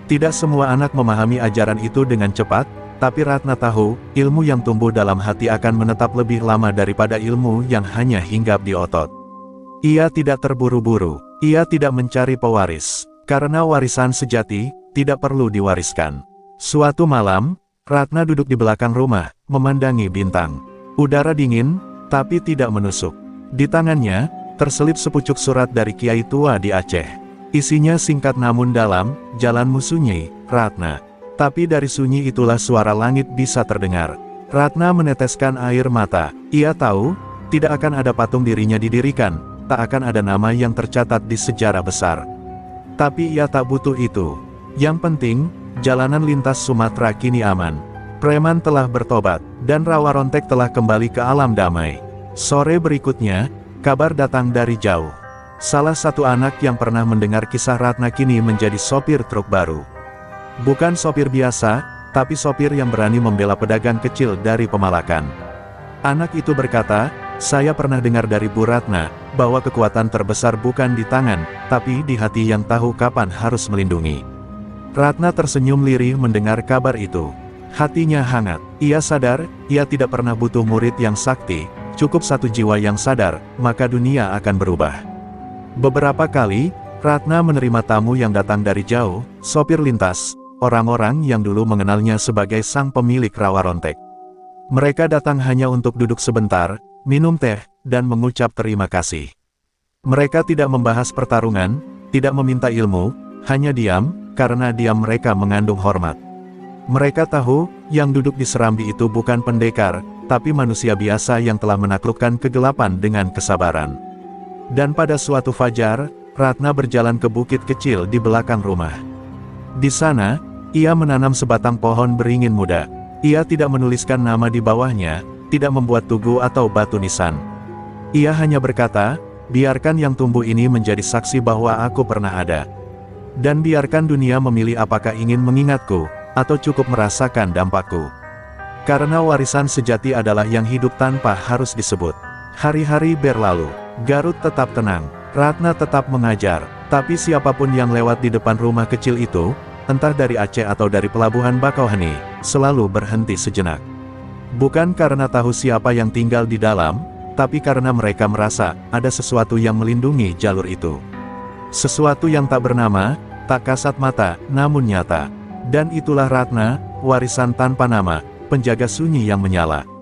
Tidak semua anak memahami ajaran itu dengan cepat, tapi Ratna tahu, ilmu yang tumbuh dalam hati akan menetap lebih lama daripada ilmu yang hanya hinggap di otot. Ia tidak terburu-buru, ia tidak mencari pewaris, karena warisan sejati tidak perlu diwariskan. Suatu malam, Ratna duduk di belakang rumah, memandangi bintang. Udara dingin, tapi tidak menusuk. Di tangannya, terselip sepucuk surat dari kiai tua di Aceh. Isinya singkat namun dalam, "Jalanmu sunyi, Ratna." Tapi dari sunyi itulah suara langit bisa terdengar. Ratna meneteskan air mata. Ia tahu, tidak akan ada patung dirinya didirikan, tak akan ada nama yang tercatat di sejarah besar. Tapi ia tak butuh itu. Yang penting, jalanan lintas Sumatera kini aman. Preman telah bertobat, dan rawa rontek telah kembali ke alam damai. Sore berikutnya, kabar datang dari jauh. Salah satu anak yang pernah mendengar kisah Ratna kini menjadi sopir truk baru. Bukan sopir biasa, tapi sopir yang berani membela pedagang kecil dari Pemalakan. Anak itu berkata, "Saya pernah dengar dari Bu Ratna, bahwa kekuatan terbesar bukan di tangan, tapi di hati yang tahu kapan harus melindungi." Ratna tersenyum lirih mendengar kabar itu. Hatinya hangat. Ia sadar, ia tidak pernah butuh murid yang sakti, cukup satu jiwa yang sadar, maka dunia akan berubah. Beberapa kali, Ratna menerima tamu yang datang dari jauh, sopir lintas, orang-orang yang dulu mengenalnya sebagai sang pemilik rawa rontek. Mereka datang hanya untuk duduk sebentar, minum teh, dan mengucap terima kasih. Mereka tidak membahas pertarungan, tidak meminta ilmu, hanya diam, karena diam mereka mengandung hormat. Mereka tahu, yang duduk di serambi itu bukan pendekar, tapi manusia biasa yang telah menaklukkan kegelapan dengan kesabaran. Dan pada suatu fajar, Ratna berjalan ke bukit kecil di belakang rumah. Di sana, ia menanam sebatang pohon beringin muda. Ia tidak menuliskan nama di bawahnya, tidak membuat tugu atau batu nisan. Ia hanya berkata, biarkan yang tumbuh ini menjadi saksi bahwa aku pernah ada. Dan biarkan dunia memilih apakah ingin mengingatku, atau cukup merasakan dampakku. Karena warisan sejati adalah yang hidup tanpa harus disebut. Hari-hari berlalu, Garut tetap tenang, Ratna tetap mengajar, tapi siapapun yang lewat di depan rumah kecil itu, entah dari Aceh atau dari pelabuhan Bakauheni, selalu berhenti sejenak. Bukan karena tahu siapa yang tinggal di dalam, tapi karena mereka merasa ada sesuatu yang melindungi jalur itu. Sesuatu yang tak bernama, tak kasat mata, namun nyata. Dan itulah Ratna, warisan tanpa nama, penjaga sunyi yang menyala.